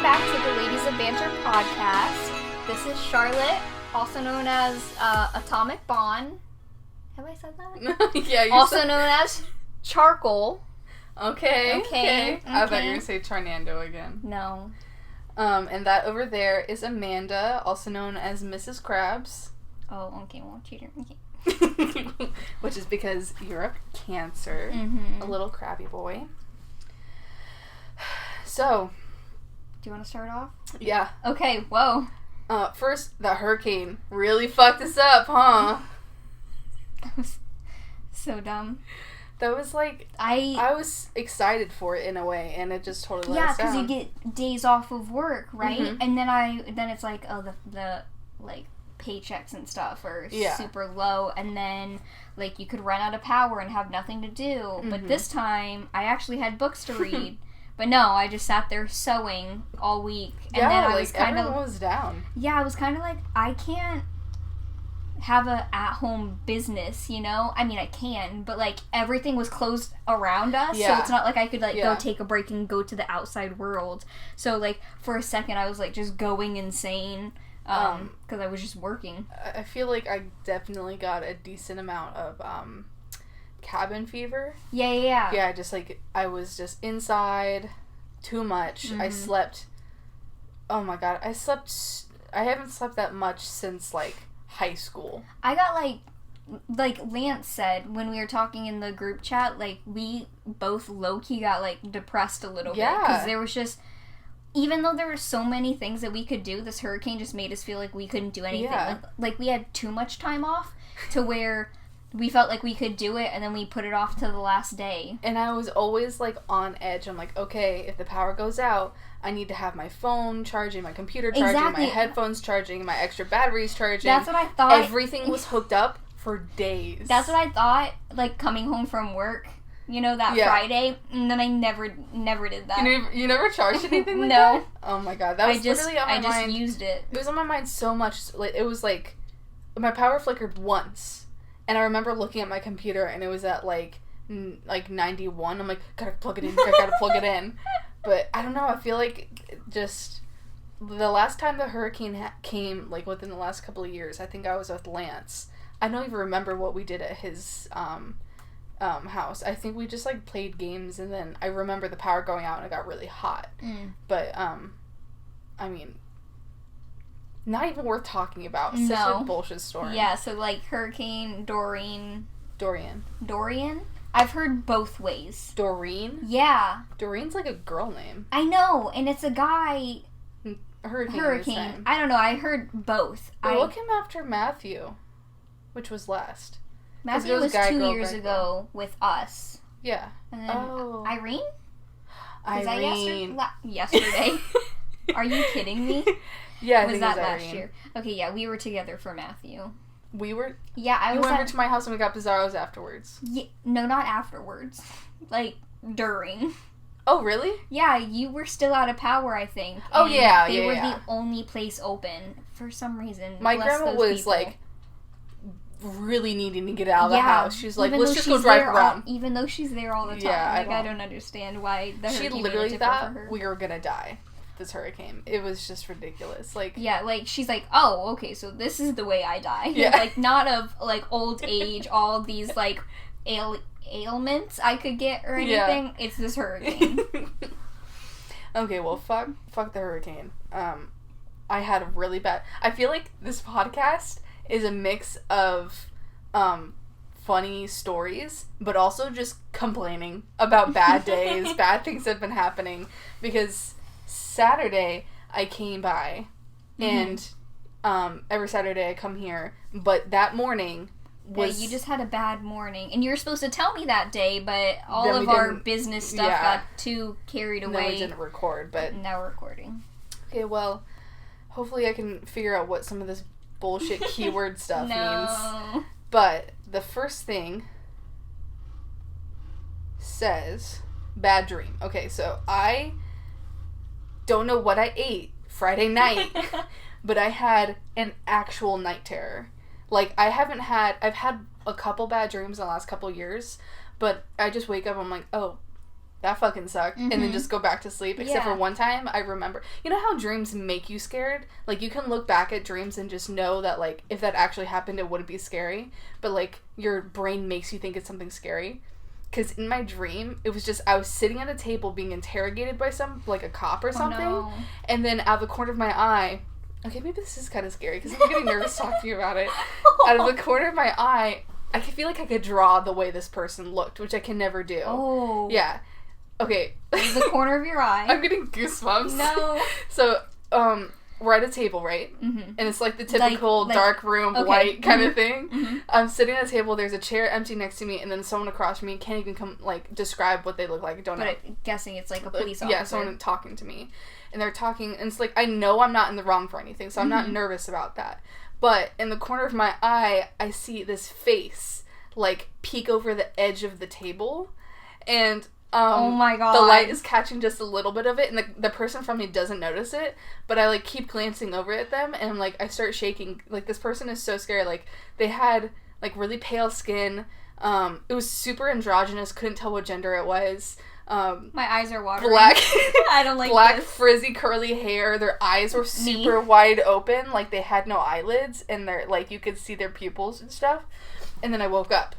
Welcome back to the Ladies of Banter podcast. This is Charlotte, also known as Atomic Bond. Have I said that? Yeah, you also known as Charcoal. Okay. I thought you were going to say Charnando again. No. And that over there is Amanda, also known as Mrs. Krabs. Oh, okay, well, cheater. Okay. Which is because you're a Cancer, a little crabby boy. So, do you want to start off? Yeah. Okay, whoa. First, the hurricane really fucked us up, huh? That was so dumb. That was like, I was excited for it in a way, and it just totally let us down. Yeah, because you get days off of work, right? Mm-hmm. And then it's like, oh, the like, paychecks and stuff are super low, and then like you could run out of power and have nothing to do. But this time I actually had books to read. But no, I just sat there sewing all week, and then I was kind of everyone was down. Yeah, I was kind of like, I can't have a at-home business, you know? I mean, I can, but like everything was closed around us, so it's not like I could like go take a break and go to the outside world. So like for a second I was like just going insane. Because I was just working. I feel like I definitely got a decent amount of cabin fever. Yeah. Yeah, just like I was just inside too much. I slept. Oh my god, I haven't slept that much since like high school. I got like Lance said when we were talking in the group chat, like we both low-key got like depressed a little bit because there was just. Even though there were so many things that we could do, this hurricane just made us feel like we couldn't do anything. Yeah. Like we had too much time off to where we felt like we could do it, and then we put it off to the last day. And I was always like on edge. I'm like, okay, if the power goes out, I need to have my phone charging, my computer charging, my headphones charging, my extra batteries charging. That's what I thought. Everything was hooked up for days. That's what I thought, like coming home from work. You know, that Friday, and then I never did that. You never charged anything like no. that? Oh my god, that was literally on my mind. I just used it. It was on my mind so much. Like it was like, my power flickered once, and I remember looking at my computer, and it was at like 91. I'm like, gotta plug it in. But I don't know, I feel like just, the last time the hurricane came, like within the last couple of years, I think I was with Lance. I don't even remember what we did at his, house. I think we just like played games, and then I remember the power going out and it got really hot. But I mean, not even worth talking about. Such a bullshit story. Yeah, so like Hurricane Dorian. I've heard both ways. Doreen? Yeah. Doreen's like a girl name. I know, and it's a guy. Hurricane. I don't know, I heard both. Look him after Matthew, which was last. Matthew was 2 years ago with us. Yeah. And then Irene? Was Irene. that yesterday? Are you kidding me? Yeah, I was think that it was last Irene. year? Okay, yeah, we were together for Matthew. We were? Yeah, You went over to my house and we got Bizarros afterwards. Yeah, no, not afterwards. Like, during. Oh, really? Yeah, you were still out of power, I think. Oh, yeah, They were the only place open for some reason. My grandma was, like, really needing to get out of the house. She's like, let's just go drive around. Even though she's there all the time. Yeah, I don't understand why the hurricane She literally made it thought for her. we were gonna die. This hurricane. It was just ridiculous. Like, yeah, like she's like, oh, okay, so this is the way I die. Yeah. Like, not of like old age, all these like ailments I could get or anything. Yeah. It's this hurricane. Okay, well, fuck the hurricane. I had a really bad. I feel like this podcast is a mix of funny stories, but also just complaining about bad days, bad things that have been happening. Because Saturday I came by, and every Saturday I come here, but that morning was... Yeah, you just had a bad morning, and you were supposed to tell me that day, but all of our business stuff got too carried away. No, we didn't record, but... Now we're recording. Okay, well, hopefully I can figure out what some of this bullshit keyword stuff means. But the first thing says bad dream. Okay, so I don't know what I ate Friday night, but I had an actual night terror. Like, I've had a couple bad dreams in the last couple years, but I just wake up, I'm like, oh, that fucking sucked, and then just go back to sleep, except for one time, I remember, you know how dreams make you scared? Like, you can look back at dreams and just know that, like, if that actually happened, it wouldn't be scary, but, like, your brain makes you think it's something scary. Because in my dream, it was just, I was sitting at a table being interrogated by a cop or something, and then out of the corner of my eye, okay, maybe this is kind of scary, because I'm getting nervous talking about it, out of the corner of my eye, I feel like I could draw the way this person looked, which I can never do. Oh. Yeah. Okay. The corner of your eye. I'm getting goosebumps. No. So, we're at a table, right? Mm-hmm. And it's like the typical dark room, white kind of thing. Mm-hmm. I'm sitting at a table, there's a chair empty next to me, and then someone across from me can't even describe what they look like. I don't know. But I'm guessing it's like a police officer. Yeah, someone talking to me. And they're talking, and it's like, I know I'm not in the wrong for anything, so I'm not nervous about that. But in the corner of my eye, I see this face, like, peek over the edge of the table, and oh my god, the light is catching just a little bit of it, and the person from me doesn't notice it, but I, like, keep glancing over at them, and, like, I start shaking. Like, this person is so scary. Like, they had, like, really pale skin. It was super androgynous, couldn't tell what gender it was. My eyes are watering. Black, I don't like black, this. frizzy, curly hair. Their eyes were super wide open, like they had no eyelids, and they're, like, you could see their pupils and stuff. And then I woke up.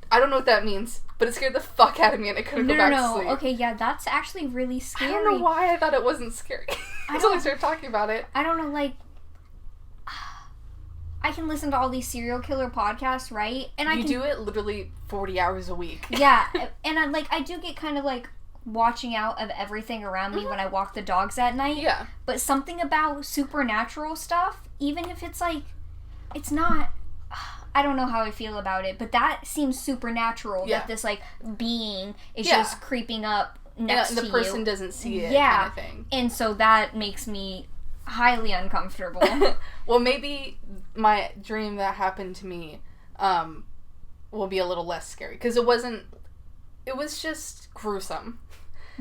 I don't know what that means, but it scared the fuck out of me, and I couldn't go back to sleep. Okay, yeah, that's actually really scary. I don't know why I thought it wasn't scary until I started talking about it. I don't know, like, I can listen to all these serial killer podcasts, right? And you do it literally 40 hours a week. Yeah, and I do get kind of, like, watching out of everything around me when I walk the dogs at night. Yeah. But something about supernatural stuff, even if it's, like, it's not... I don't know how I feel about it, but that seems supernatural, that this, like, being is just creeping up next to you. And the person doesn't see it, kind of thing. And so that makes me highly uncomfortable. Well, maybe my dream that happened to me will be a little less scary, because it was just gruesome.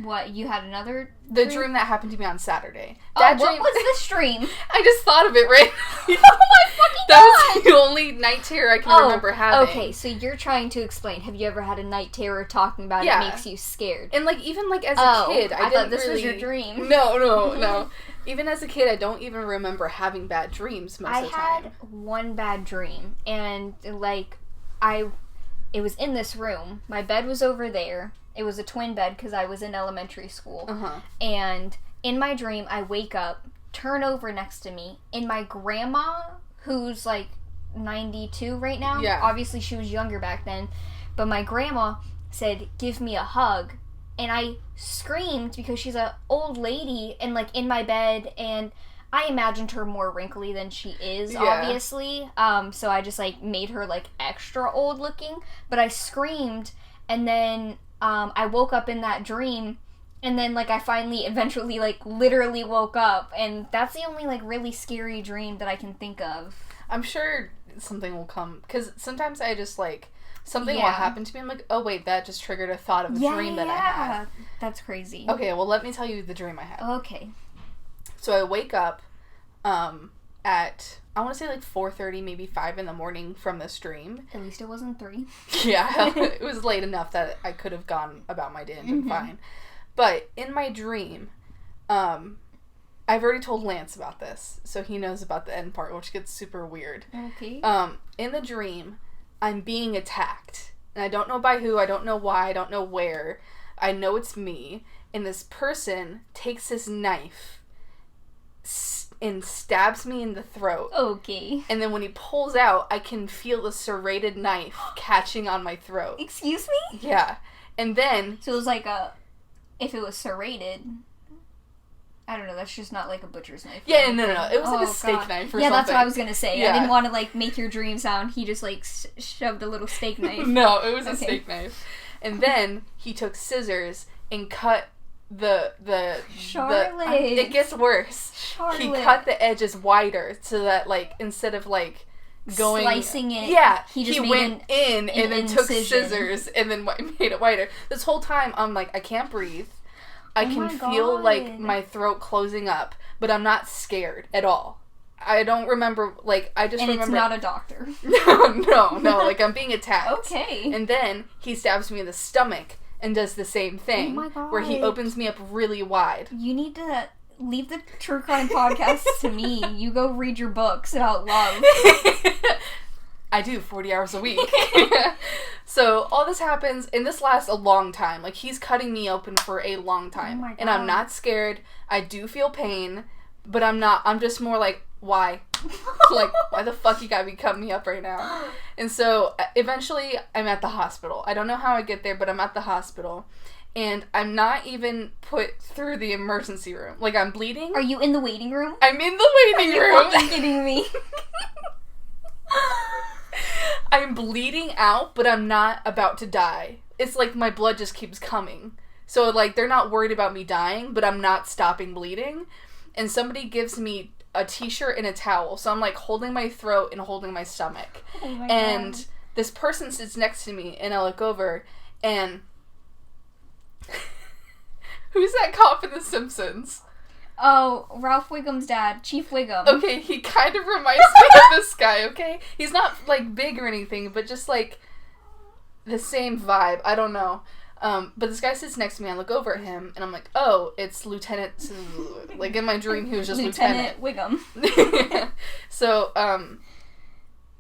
What, you had another dream? The dream that happened to me on Saturday. What was this dream? I just thought of it right now. Oh my fucking god! That was the only night terror I can remember having. Okay, so you're trying to explain. Have you ever had a night terror talking about it makes you scared? And, like, even, like, as a kid, I thought this was your dream. No. Even as a kid, I don't even remember having bad dreams most of the time. I had one bad dream, and, like, it was in this room. My bed was over there. It was a twin bed because I was in elementary school. Uh-huh. And in my dream, I wake up, turn over next to me, and my grandma, who's, like, 92 right now, obviously she was younger back then, but my grandma said, "Give me a hug." And I screamed because she's an old lady and, like, in my bed, and I imagined her more wrinkly than she is, obviously. So I just, like, made her, like, extra old looking. But I screamed, and then I woke up in that dream, and then, like, I finally eventually, like, literally woke up, and that's the only, like, really scary dream that I can think of. I'm sure something will come, because sometimes I just, like, something will happen to me, I'm like, oh wait, that just triggered a thought of a dream that I had. That's crazy. Okay, well, let me tell you the dream I had. Okay. So I wake up at, I want to say, like, 4:30, maybe 5 in the morning from this dream. At least it wasn't 3. Yeah, it was late enough that I could have gone about my day and been fine. But in my dream, I've already told Lance about this, so he knows about the end part, which gets super weird. Okay. In the dream, I'm being attacked. And I don't know by who, I don't know why, I don't know where. I know it's me. And this person takes this knife and stabs me in the throat. Okay. And then when he pulls out, I can feel the serrated knife catching on my throat. Excuse me? Yeah. And then... So it was like if it was serrated... I don't know, that's just not like a butcher's knife. Yeah, no. It was like a steak knife or something. Yeah, that's what I was gonna say. Yeah. I didn't want to, like, make your dream sound. He just, like, shoved a little steak knife. No, it was a steak knife. And then he took scissors and cut Charlotte. It gets worse. Charlotte. He cut the edges wider so that, like, instead of, like, going... Slicing it. Yeah. He went in and then took scissors and then made it wider. This whole time, I'm like, I can't breathe. I can feel, like, my throat closing up, but I'm not scared at all. I don't remember, like, I just remember... And it's not a doctor. No, like, I'm being attacked. Okay. And then he stabs me in the stomach, and does the same thing. Oh my God. Where he opens me up really wide. You need to leave the true crime podcast to me. You go read your books about love. I do 40 hours a week. So all this happens, and this lasts a long time. Like, he's cutting me open for a long time. Oh my God. And I'm not scared. I do feel pain, but I'm just more like, why? Like, why the fuck you gotta be cutting me up right now? And so eventually I'm at the hospital. I don't know how I get there, but I'm at the hospital. And I'm not even put through the emergency room. Like, I'm bleeding. Are you in the waiting room? I'm in the waiting room. Are you fucking kidding me? I'm bleeding out, but I'm not about to die. It's like my blood just keeps coming. So, like, they're not worried about me dying, but I'm not stopping bleeding. And somebody gives me a t-shirt and a towel. So I'm, like, holding my throat and holding my stomach. Oh my and God. This person sits next to me, and I look over, and... Who's that cop in The Simpsons? Oh, Ralph Wiggum's dad, Chief Wiggum. Okay, he kind of reminds me of this guy, okay? He's not, like, big or anything, but just, like, the same vibe. I don't know. But this guy sits next to me, I look over at him, and I'm like, oh, it's Lieutenant... Like, in my dream, he was just Lieutenant. Wiggum. So,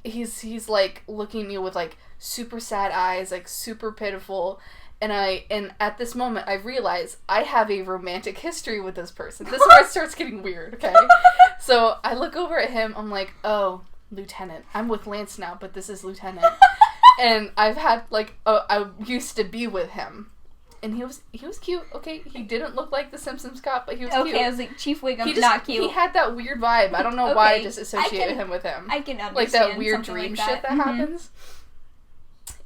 he's, like, looking at me with, like, super sad eyes, like, super pitiful, and at this moment, I realize I have a romantic history with this person. This is where it starts getting weird, okay? So, I look over at him, I'm like, oh, Lieutenant. I'm with Lance now, but this is Lieutenant. And I've had, like, I used to be with him. And he was cute, okay? He didn't look like the Simpsons cop, but he was cute. Okay, I was like, Chief Wiggum, not cute. He had that weird vibe. I don't know why I just associated him with him. I can understand. Like, that weird dream like that. shit that happens.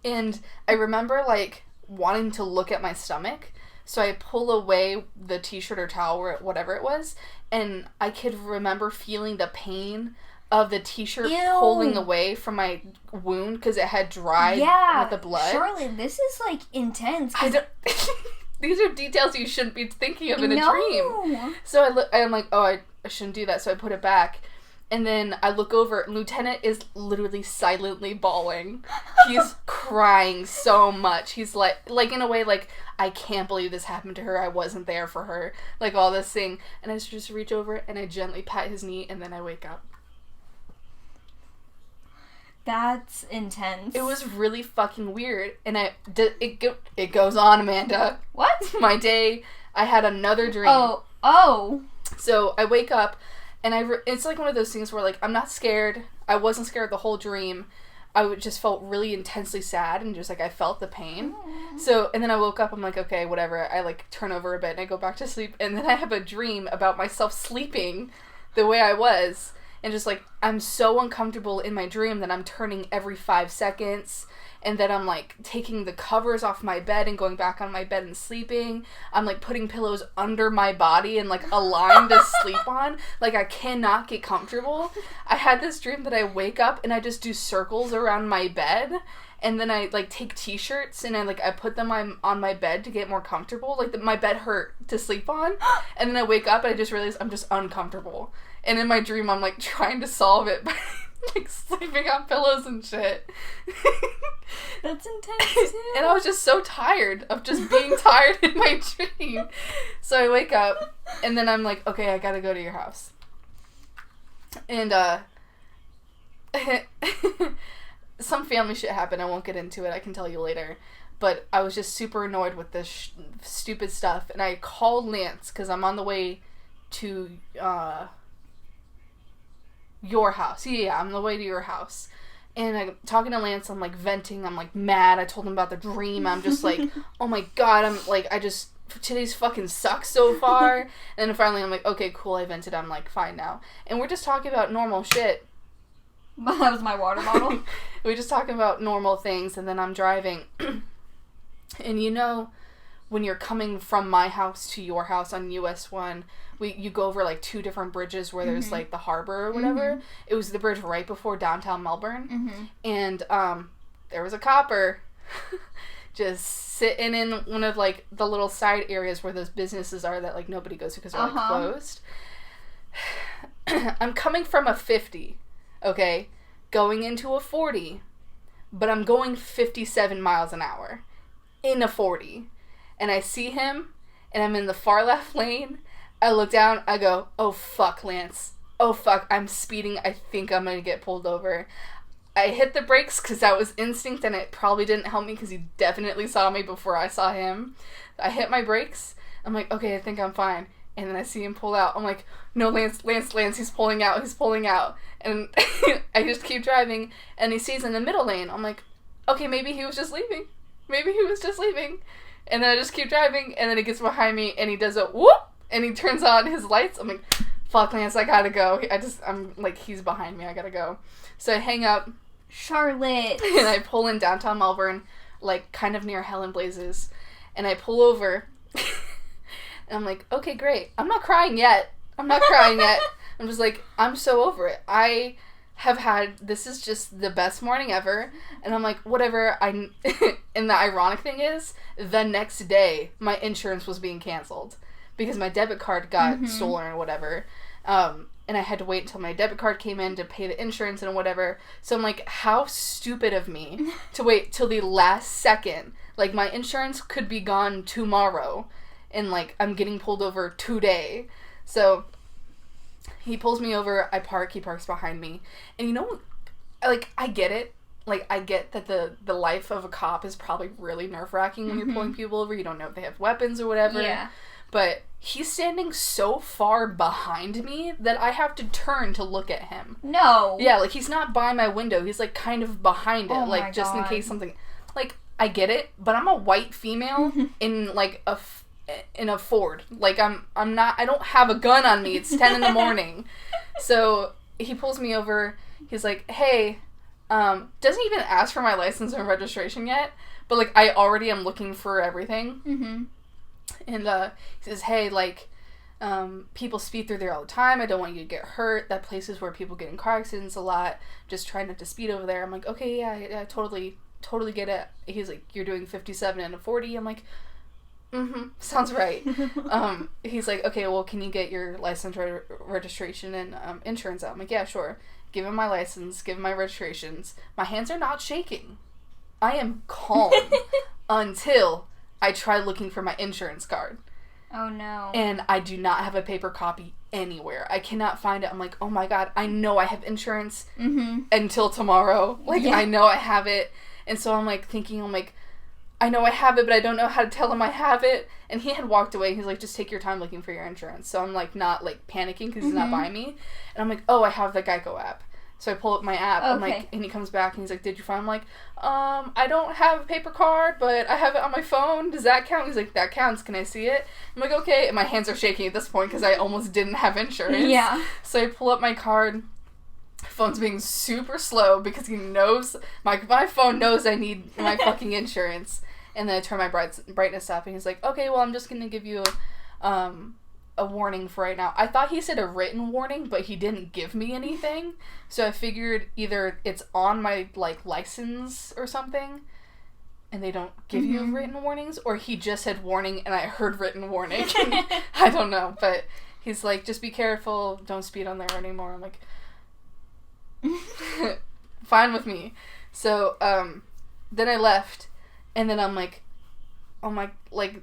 And I remember, like, wanting to look at my stomach, so I pull away the t-shirt or towel or whatever it was, and I could remember feeling the pain of the t-shirt pulling away from my wound because it had dried with the blood. Charlotte, this is, like, intense. These are details you shouldn't be thinking of in a dream. So I'm like, oh, I shouldn't do that, so I put it back. And then I look over, Lieutenant is literally silently bawling. He's crying so much. He's like in a way, like, I can't believe this happened to her. I wasn't there for her. Like, all this thing. And I just reach over and I gently pat his knee, and then I wake up. That's intense. It was really fucking weird. And it goes on, Amanda. What? My day, I had another dream. Oh. So I wake up, and it's like one of those things where, like, I'm not scared. I wasn't scared the whole dream. I just felt really intensely sad, and just, like, I felt the pain. So, and then I woke up, I'm like, okay, whatever. I, like, turn over a bit, and I go back to sleep, and then I have a dream about myself sleeping the way I was, and just, like, I'm so uncomfortable in my dream that I'm turning every 5 seconds, and then I'm, like, taking the covers off my bed and going back on my bed and sleeping. I'm, like, putting pillows under my body and, like, a line to sleep on. Like, I cannot get comfortable. I had this dream that I wake up and I just do circles around my bed, and then I, like, take t-shirts and I put them on my bed to get more comfortable. Like, my bed hurt to sleep on, and then I wake up and I just realize I'm just uncomfortable. And in my dream, I'm, like, trying to solve it by, like, sleeping on pillows and shit. That's intense, too. And I was just so tired of just being tired in my dream. So I wake up, and then I'm like, okay, I gotta go to your house. And, some family shit happened. I won't get into it. I can tell you later. But I was just super annoyed with this stupid stuff. And I called Lance, because I'm on the way to, your house. Yeah, I'm on the way to your house. And I'm talking to Lance, I'm, like, venting, I'm, like, mad. I told him about the dream. I'm just like, oh my God, I'm, like, today's fucking sucks so far. And then finally I'm like, okay, cool, I vented, I'm, like, fine now. And we're just talking about normal shit. That was my water bottle. We're just talking about normal things, and then I'm driving. And you know, when you're coming from my house to your house on US 1, you go over, like, 2 different bridges where there's, like, the harbor or whatever. It was the bridge right before downtown Melbourne. And there was a copper just sitting in one of, like, the little side areas where those businesses are that, like, nobody goes to because they're, like, closed. I'm coming from a 50, okay, going into a 40, but I'm going 57 miles an hour in a 40. and I see him, and I'm in the far left lane. I look down, I go, oh fuck, Lance. Oh fuck, I'm speeding, I think I'm gonna get pulled over. I hit the brakes because that was instinct, and it probably didn't help me because he definitely saw me before I saw him. I hit my brakes, I'm like, okay, I think I'm fine. And then I see him pull out. I'm like, no, Lance, he's pulling out. And I just keep driving, and he sees in the middle lane. I'm like, okay, maybe he was just leaving. And then I just keep driving, and then he gets behind me, and he does a whoop, and he turns on his lights. I'm like, fuck, Lance, I gotta go. I'm like, he's behind me, I gotta go. So I hang up. Charlotte. And I pull in downtown Melbourne, like, kind of near Helen Blazes. And I pull over. And I'm like, okay, great. I'm not crying yet. I'm just like, I'm so over it. I have had, this is just the best morning ever. And I'm like, whatever. And the ironic thing is, the next day, my insurance was being canceled. Because my debit card got stolen or whatever. And I had to wait until my debit card came in to pay the insurance and whatever. So I'm like, how stupid of me to wait till the last second. Like, my insurance could be gone tomorrow. And, like, I'm getting pulled over today. So, he pulls me over, I park, he parks behind me. And you know, like, I get it. Like, I get that the life of a cop is probably really nerve-wracking when you're pulling people over. You don't know if they have weapons or whatever. Yeah. But he's standing so far behind me that I have to turn to look at him. No. Yeah, like, he's not by my window. He's, like, kind of behind it. Oh like, just in case something... Like, I get it, but I'm a white female in, like, in a Ford. Like, I don't have a gun on me. It's 10 in the morning. So, he pulls me over. He's like, hey, doesn't even ask for my license and registration yet, but, like, I already am looking for everything. And, he says, hey, like, people speed through there all the time. I don't want you to get hurt. That place is where people get in car accidents a lot. Just try not to speed over there. I'm like, okay, yeah, totally get it. He's like, you're doing 57 and a 40. I'm like, sounds right. He's like, okay, well, can you get your license, registration, and insurance out? I'm like, yeah, sure. Give him my license, give him my registrations. My hands are not shaking. I am calm until I try looking for my insurance card. Oh, no. And I do not have a paper copy anywhere. I cannot find it. I'm like, oh my god, I know I have insurance until tomorrow. Like, I know I have it. And so I'm like thinking, I know I have it, but I don't know how to tell him I have it. And he had walked away. He's like, just take your time looking for your insurance. So I'm like, not like panicking because he's not by me. And I'm like, oh, I have the Geico app. So I pull up my app. I'm like, and he comes back and he's like, did you find? I'm like, I don't have a paper card, but I have it on my phone. Does that count? He's like, that counts. Can I see it? I'm like, okay. And my hands are shaking at this point because I almost didn't have insurance. Yeah. So I pull up my card. Phone's being super slow because he knows, my phone knows I need my fucking insurance. And then I turn my brightness up, and he's like, okay, well, I'm just going to give you a warning for right now. I thought he said a written warning, but he didn't give me anything. So I figured either it's on my, like, license or something, and they don't give you written warnings, or he just said warning, and I heard written warning. I don't know, but he's like, just be careful, don't speed on there anymore. I'm like, fine with me. So, then I left, and then I'm like, oh my, like,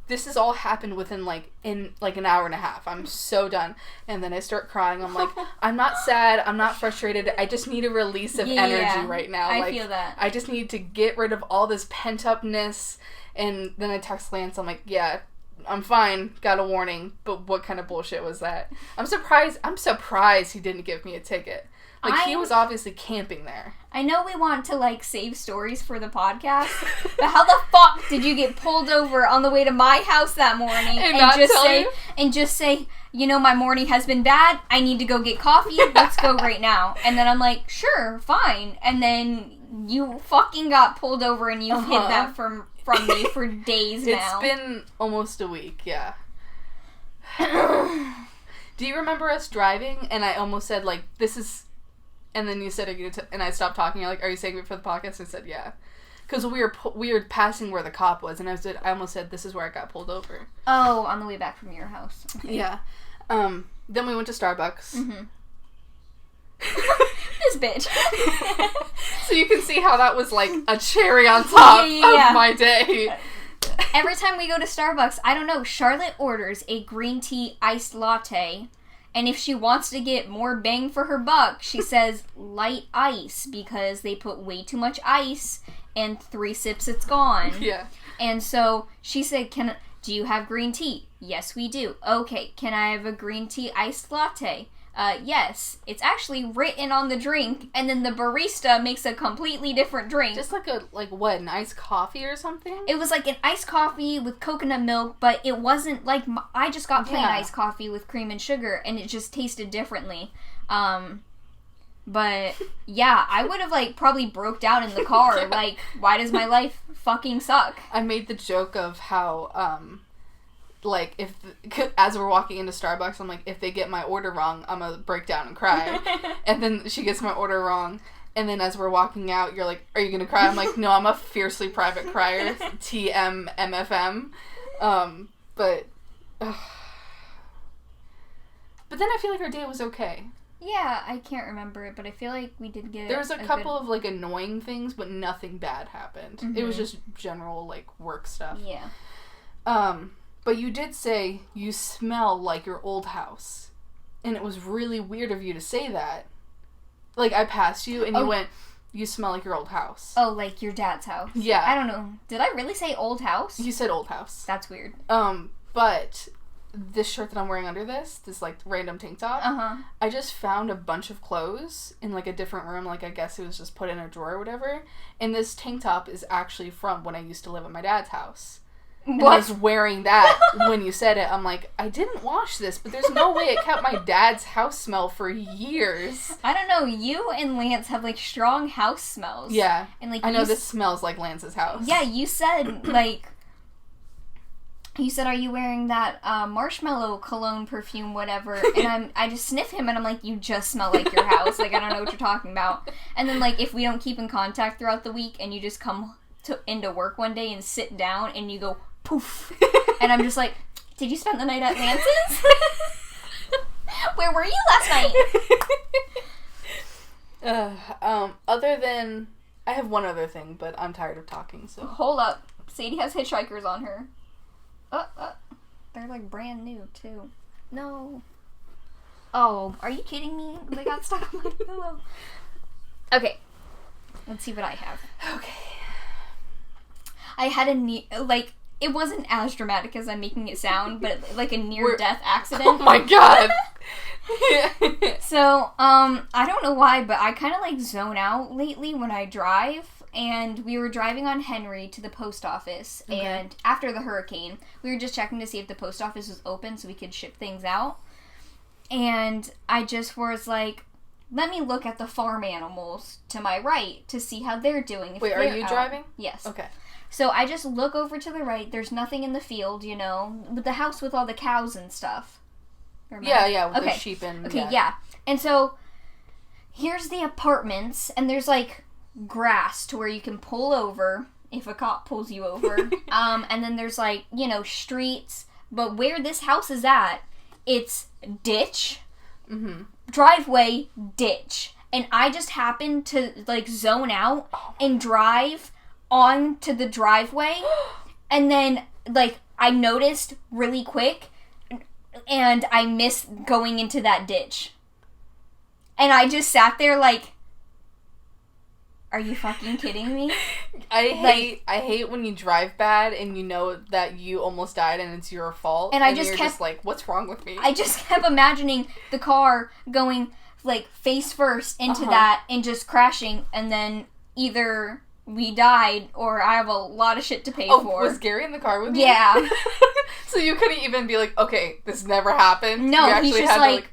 this has all happened within, like, in, like, an hour and a half. I'm so done. And then I start crying. I'm like, I'm not sad. I'm not frustrated. I just need a release of energy right now. I feel that. I just need to get rid of all this pent-upness. And then I text Lance. I'm like, yeah, I'm fine. Got a warning. But what kind of bullshit was that? I'm surprised he didn't give me a ticket. Like, he was obviously camping there. I know we want to, like, save stories for the podcast, but how the fuck did you get pulled over on the way to my house that morning and just say, you know, my morning has been bad, I need to go get coffee, let's go right now. And then I'm like, sure, fine. And then you fucking got pulled over and you've hid that from me for days now. It's been almost a week, yeah. Do you remember us driving and I almost said, like, this is... And then you said, and I stopped talking. You're like, are you saving it for the podcast? I said, yeah. Because we were passing where the cop was, and I almost said, this is where I got pulled over. Oh, on the way back from your house. Okay. Yeah. Then we went to Starbucks. This bitch. So you can see how that was, like, a cherry on top of my day. every time we go to Starbucks, I don't know, Charlotte orders a green tea iced latte, and if she wants to get more bang for her buck, she says light ice, because they put way too much ice, and 3 sips it's gone. Yeah. And so she said, do you have green tea? Yes, we do. Okay, can I have a green tea iced latte? Yes. It's actually written on the drink, and then the barista makes a completely different drink. Just an iced coffee or something? It was like an iced coffee with coconut milk, but it wasn't like, I just got plain iced coffee with cream and sugar, and it just tasted differently. But, yeah, I would have, probably broke down in the car. Yeah. Why does my life fucking suck? I made the joke of how, as we're walking into Starbucks, I'm like, if they get my order wrong, I'm gonna break down and cry. And then she gets my order wrong, and then as we're walking out, you're like, are you gonna cry? I'm like, no, I'm a fiercely private crier. TMMFM. But then I feel like our day was okay. Yeah, I can't remember it, but I feel like we did get... There was a couple of, annoying things, but nothing bad happened. Mm-hmm. It was just general, work stuff. Yeah. But you did say you smell like your old house. And it was really weird of you to say that. I passed you, and you went, you smell like your old house. Oh, like your dad's house? Yeah. I don't know. Did I really say old house? You said old house. That's weird. But... this shirt that I'm wearing under this random tank top, I just found a bunch of clothes in, a different room, I guess it was just put in a drawer or whatever, and this tank top is actually from when I used to live at my dad's house. And I was wearing that when you said it. I'm like, I didn't wash this, but there's no way it kept my dad's house smell for years. I don't know, you and Lance have, strong house smells. Yeah. And, I know this smells like Lance's house. Yeah, you said, you said, are you wearing that marshmallow cologne perfume, whatever? And I just sniff him, and I'm like, you just smell like your house. I don't know what you're talking about. And then, if we don't keep in contact throughout the week, and you just come into work one day and sit down, and you go, poof. And I'm just like, did you spend the night at Lance's? Where were you last night? Other than... I have one other thing, but I'm tired of talking, so... Hold up. Sadie has hitchhikers on her. They're brand new too. No. Oh, are you kidding me? They got stuck on my pillow. Okay. Let's see what I have. Okay. I had it wasn't as dramatic as I'm making it sound, but a near-death accident. Oh my god! So, I don't know why, but I kind of zone out lately when I drive. And we were driving on Henry to the post office, and after the hurricane, we were just checking to see if the post office was open so we could ship things out. And I just was like, let me look at the farm animals to my right to see how they're doing. Wait, are you driving? Yes. Okay. So I just look over to the right. There's nothing in the field, with the house with all the cows and stuff. Yeah, with the sheep and... Okay, yeah. And so, here's the apartments, and there's, grass to where you can pull over if a cop pulls you over. And then there's streets, but where this house is at, it's ditch, driveway, ditch. And I just happened to zone out and drive onto the driveway, and then I noticed really quick, and I missed going into that ditch. And I just sat there are you fucking kidding me? I hate when you drive bad and you know that you almost died and it's your fault. And you're just what's wrong with me? I just kept imagining the car going face first into that and just crashing, and then either we died or I have a lot of shit to pay for. Was Gary in the car with you? Yeah. So you couldn't even be okay, this never happened? No, he's just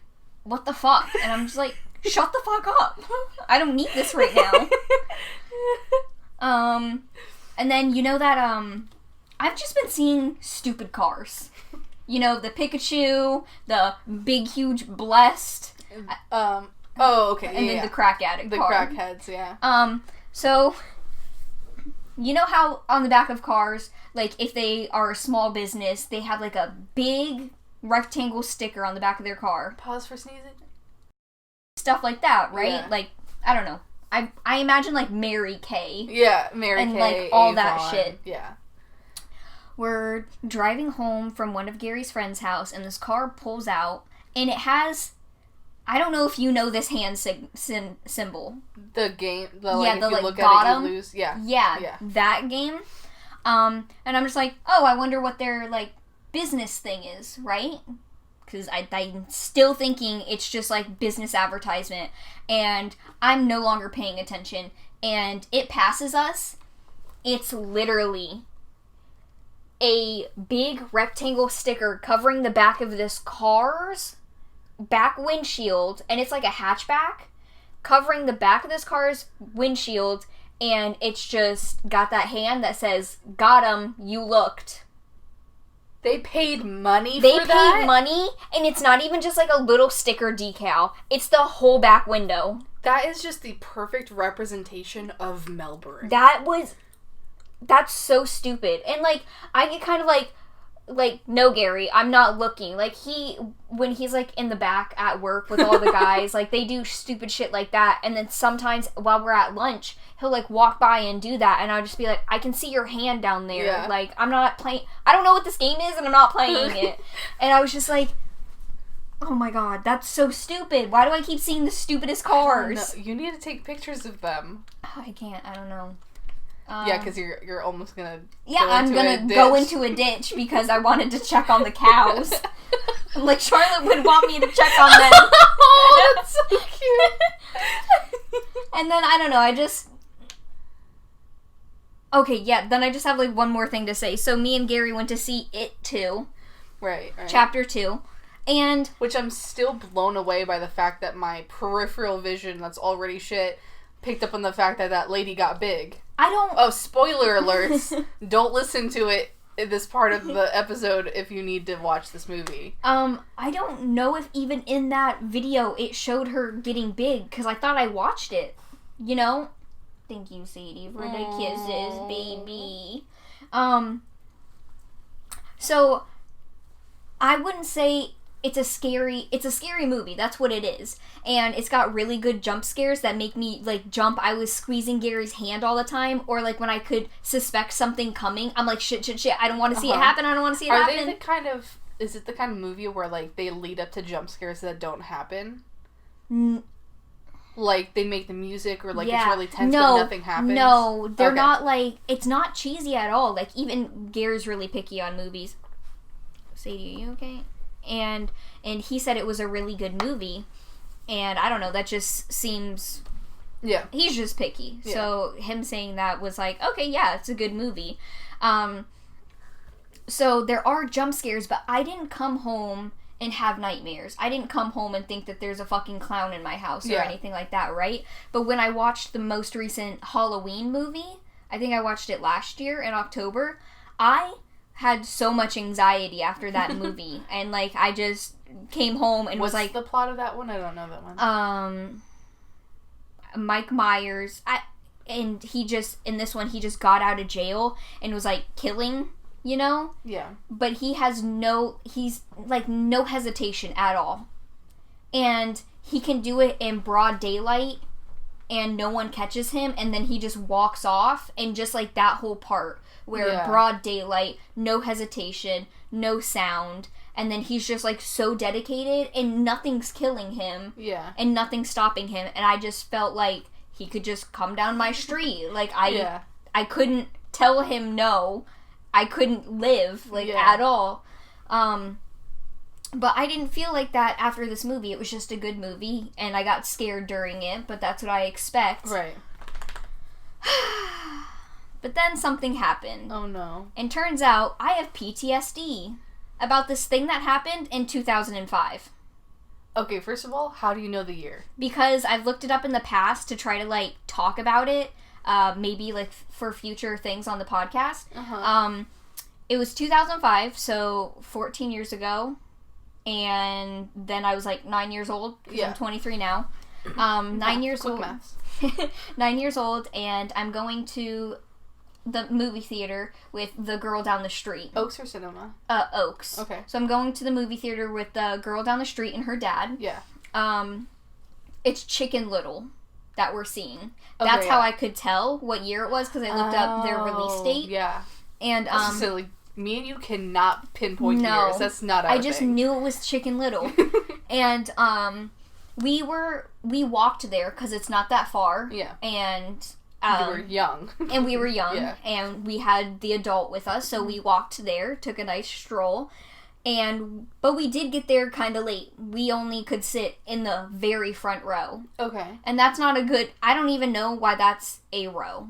what the fuck? And I'm just shut the fuck up. I don't need this right now. And then, that, I've just been seeing stupid cars. The Pikachu, the big, huge Blessed. Okay, and then the crack addict the car. crackheads, yeah. So, how on the back of cars, if they are a small business, they have, a big rectangle sticker on the back of their car. Pause for sneezing. Stuff like that, right? Yeah. I don't know. I imagine Mary Kay. Yeah, Mary Kay. And all Avon, that shit. Yeah. we're driving home from one of Gary's friend's house, and this car pulls out, and it has, I don't know if you know this hand symbol. The game, if you look got at it, you lose. Yeah, that game. And I'm just like, oh, I wonder what their, like, business thing is, right? Because I'm still thinking it's just, like, business advertisement, and I'm no longer paying attention, and it passes us. It's literally a big rectangle sticker covering the back of this car's back windshield, and it's like a hatchback covering the back of this car's windshield, and it's just got that hand that says, "Got 'em, you looked." They paid money for that? They paid money, and it's not even just like a little sticker decal. It's the whole back window. That is just the perfect representation of Melbourne. That's so stupid. And, like, I get kind of like, no, Gary, I'm not looking. Like, when he's, like, in the back at work with all the guys, like, they do stupid shit like that. And then sometimes while we're at lunch, he'll, like, walk by and do that. And I'll just be like, I can see your hand down there. Yeah. Like, I'm not playing. I don't know what this game is, and I'm not playing it. And I was just like, oh my god, that's so stupid. Why do I keep seeing the stupidest cars? You need to take pictures of them. Oh, I can't. I don't know. Yeah, because you're almost gonna. I'm gonna go into a ditch because I wanted to check on the cows. Like, Charlotte would want me to check on them. Oh, that's so cute. And then I don't know. Okay, yeah. Then I just have, like, one more thing to say. So me and Gary went to see It 2. Right. Chapter 2. And which I'm still blown away by the fact that my peripheral vision, that's already shit, picked up on the fact that lady got big. Oh, spoiler alerts. Don't listen to it in this part of the episode if you need to watch this movie. I don't know if even in that video it showed her getting big, because I thought I watched it. You know? Thank you, Sadie, for the kisses, baby. So, I wouldn't say it's a scary movie. That's what it is. And it's got really good jump scares that make me, like, jump. I was squeezing Gary's hand all the time. Or, like, when I could suspect something coming, I'm like, shit. I don't want to see it happen. I don't want to see it happen. Is it the kind of movie where, like, they lead up to jump scares that don't happen? Like, they make the music, or, like, it's really tense, but nothing happens? No, they're not, like, it's not cheesy at all. Like, even Gary's really picky on movies. Sadie, are you okay? And he said it was a really good movie, and I don't know, that just seems, he's just picky. Yeah. So him saying that was like, okay, yeah, it's a good movie. So there are jump scares, but I didn't come home and have nightmares. I didn't come home and think that there's a fucking clown in my house or anything like that, right? But when I watched the most recent Halloween movie, I think I watched it last year in October, I had so much anxiety after that movie, and, like, I just came home and was like... What's the plot of that one? I don't know that one. Mike Myers, in this one, he just got out of jail and was, like, killing, you know? Yeah. But he's, like, no hesitation at all. And he can do it in broad daylight, and no one catches him, and then he just walks off, and just, like, that whole part where broad daylight, no hesitation, no sound, and then he's just, like, so dedicated, and nothing's killing him, and nothing's stopping him, and I just felt like he could just come down my street. Like, I couldn't tell him no. I couldn't live, like, at all. But I didn't feel like that after this movie. It was just a good movie, and I got scared during it, but that's what I expect. Right. But then something happened. Oh, no. And turns out I have PTSD about this thing that happened in 2005. Okay, first of all, how do you know the year? Because I've looked it up in the past to try to, like, talk about it, maybe, like, for future things on the podcast. It was 2005, so 14 years ago. And then I was, like, 9 years old, because I'm 23 now. 9 years old. 9 years old, and I'm going to the movie theater with the girl down the street. Oaks or Cinema? Oaks. Okay. So I'm going to the movie theater with the girl down the street and her dad. Yeah. It's Chicken Little that we're seeing. That's how I could tell what year it was, because I looked up their release date. Yeah. And, me and you cannot pinpoint years. That's not our thing. I just knew it was Chicken Little. And, we walked there because it's not that far. Yeah. And, you were young. And we were young. Yeah. And we had the adult with us, so we walked there, took a nice stroll. But we did get there kind of late. We only could sit in the very front row. Okay. And that's not a good... I don't even know why that's a row.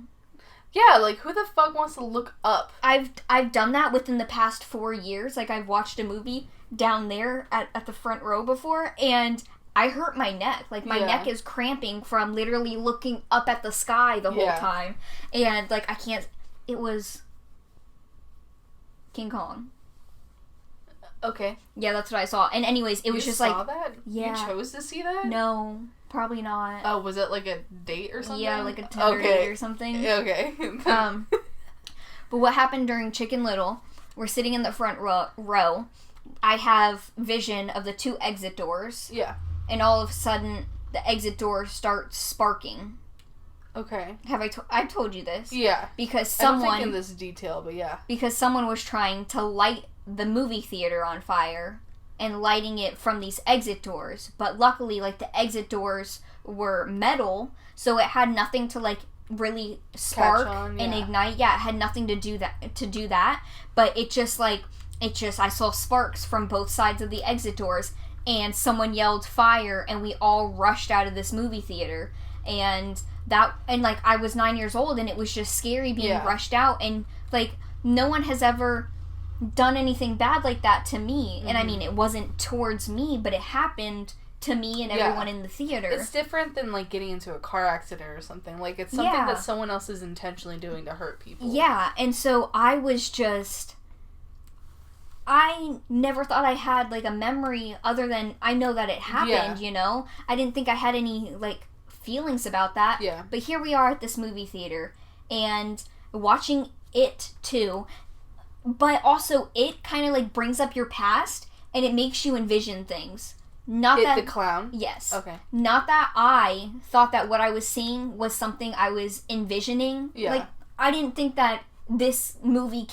Yeah, like, who the fuck wants to look up? I've done that within the past 4 years. Like, I've watched a movie down there at the front row before, and I hurt my neck. Like, my neck is cramping from literally looking up at the sky the whole time. And, like, I can't... It was... King Kong. Okay. Yeah, that's what I saw. And anyways, it was just like... You saw that? Yeah. You chose to see that? No, probably not. Oh, was it like a date or something? Yeah, like a Tinder date or something. Okay. But what happened during Chicken Little, we're sitting in the front row. I have vision of the 2 exit doors. Yeah. And all of a sudden, the exit doors start sparking. Okay. Have I told you this? Yeah. Because someone... I don't think in this detail, but yeah. Because someone was trying to light the movie theater on fire and lighting it from these exit doors. But luckily, like, the exit doors were metal, so it had nothing to, like, really spark and ignite. Yeah, it had nothing to do that. But it just, like... I saw sparks from both sides of the exit doors, and someone yelled fire, and we all rushed out of this movie theater. And like, I was 9 years old, and it was just scary being rushed out, and, like, no one has ever done anything bad like that to me. And I mean, it wasn't towards me, but it happened to me and everyone in the theater. It's different than, like, getting into a car accident or something. Like, it's something that someone else is intentionally doing to hurt people. Yeah, and so I was just... I never thought I had, like, a memory other than I know that it happened, you know? I didn't think I had any, like, feelings about that. Yeah. But here we are at this movie theater, and watching It, too. But also, It kind of, like, brings up your past, and it makes you envision things. Not that... the clown? Yes. Okay. Not that I thought that what I was seeing was something I was envisioning. Yeah. Like, I didn't think that this movie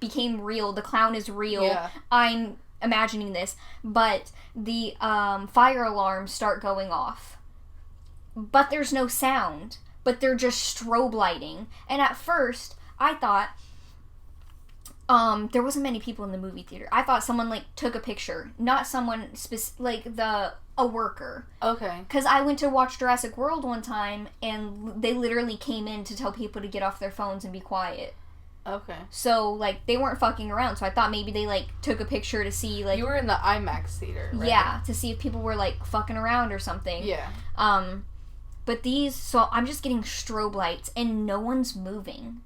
became real. The clown is real. Yeah. I'm imagining this. But the fire alarms start going off. But there's no sound. But they're just strobe lighting. And at first, I thought... there wasn't many people in the movie theater. I thought someone, like, took a picture. Not someone, a worker. Okay. Because I went to watch Jurassic World one time, and they literally came in to tell people to get off their phones and be quiet. Okay. So, like, they weren't fucking around, so I thought maybe they, like, took a picture to see, like... You were in the IMAX theater, right? Yeah, to see if people were, like, fucking around or something. Yeah. But so I'm just getting strobe lights, and no one's moving.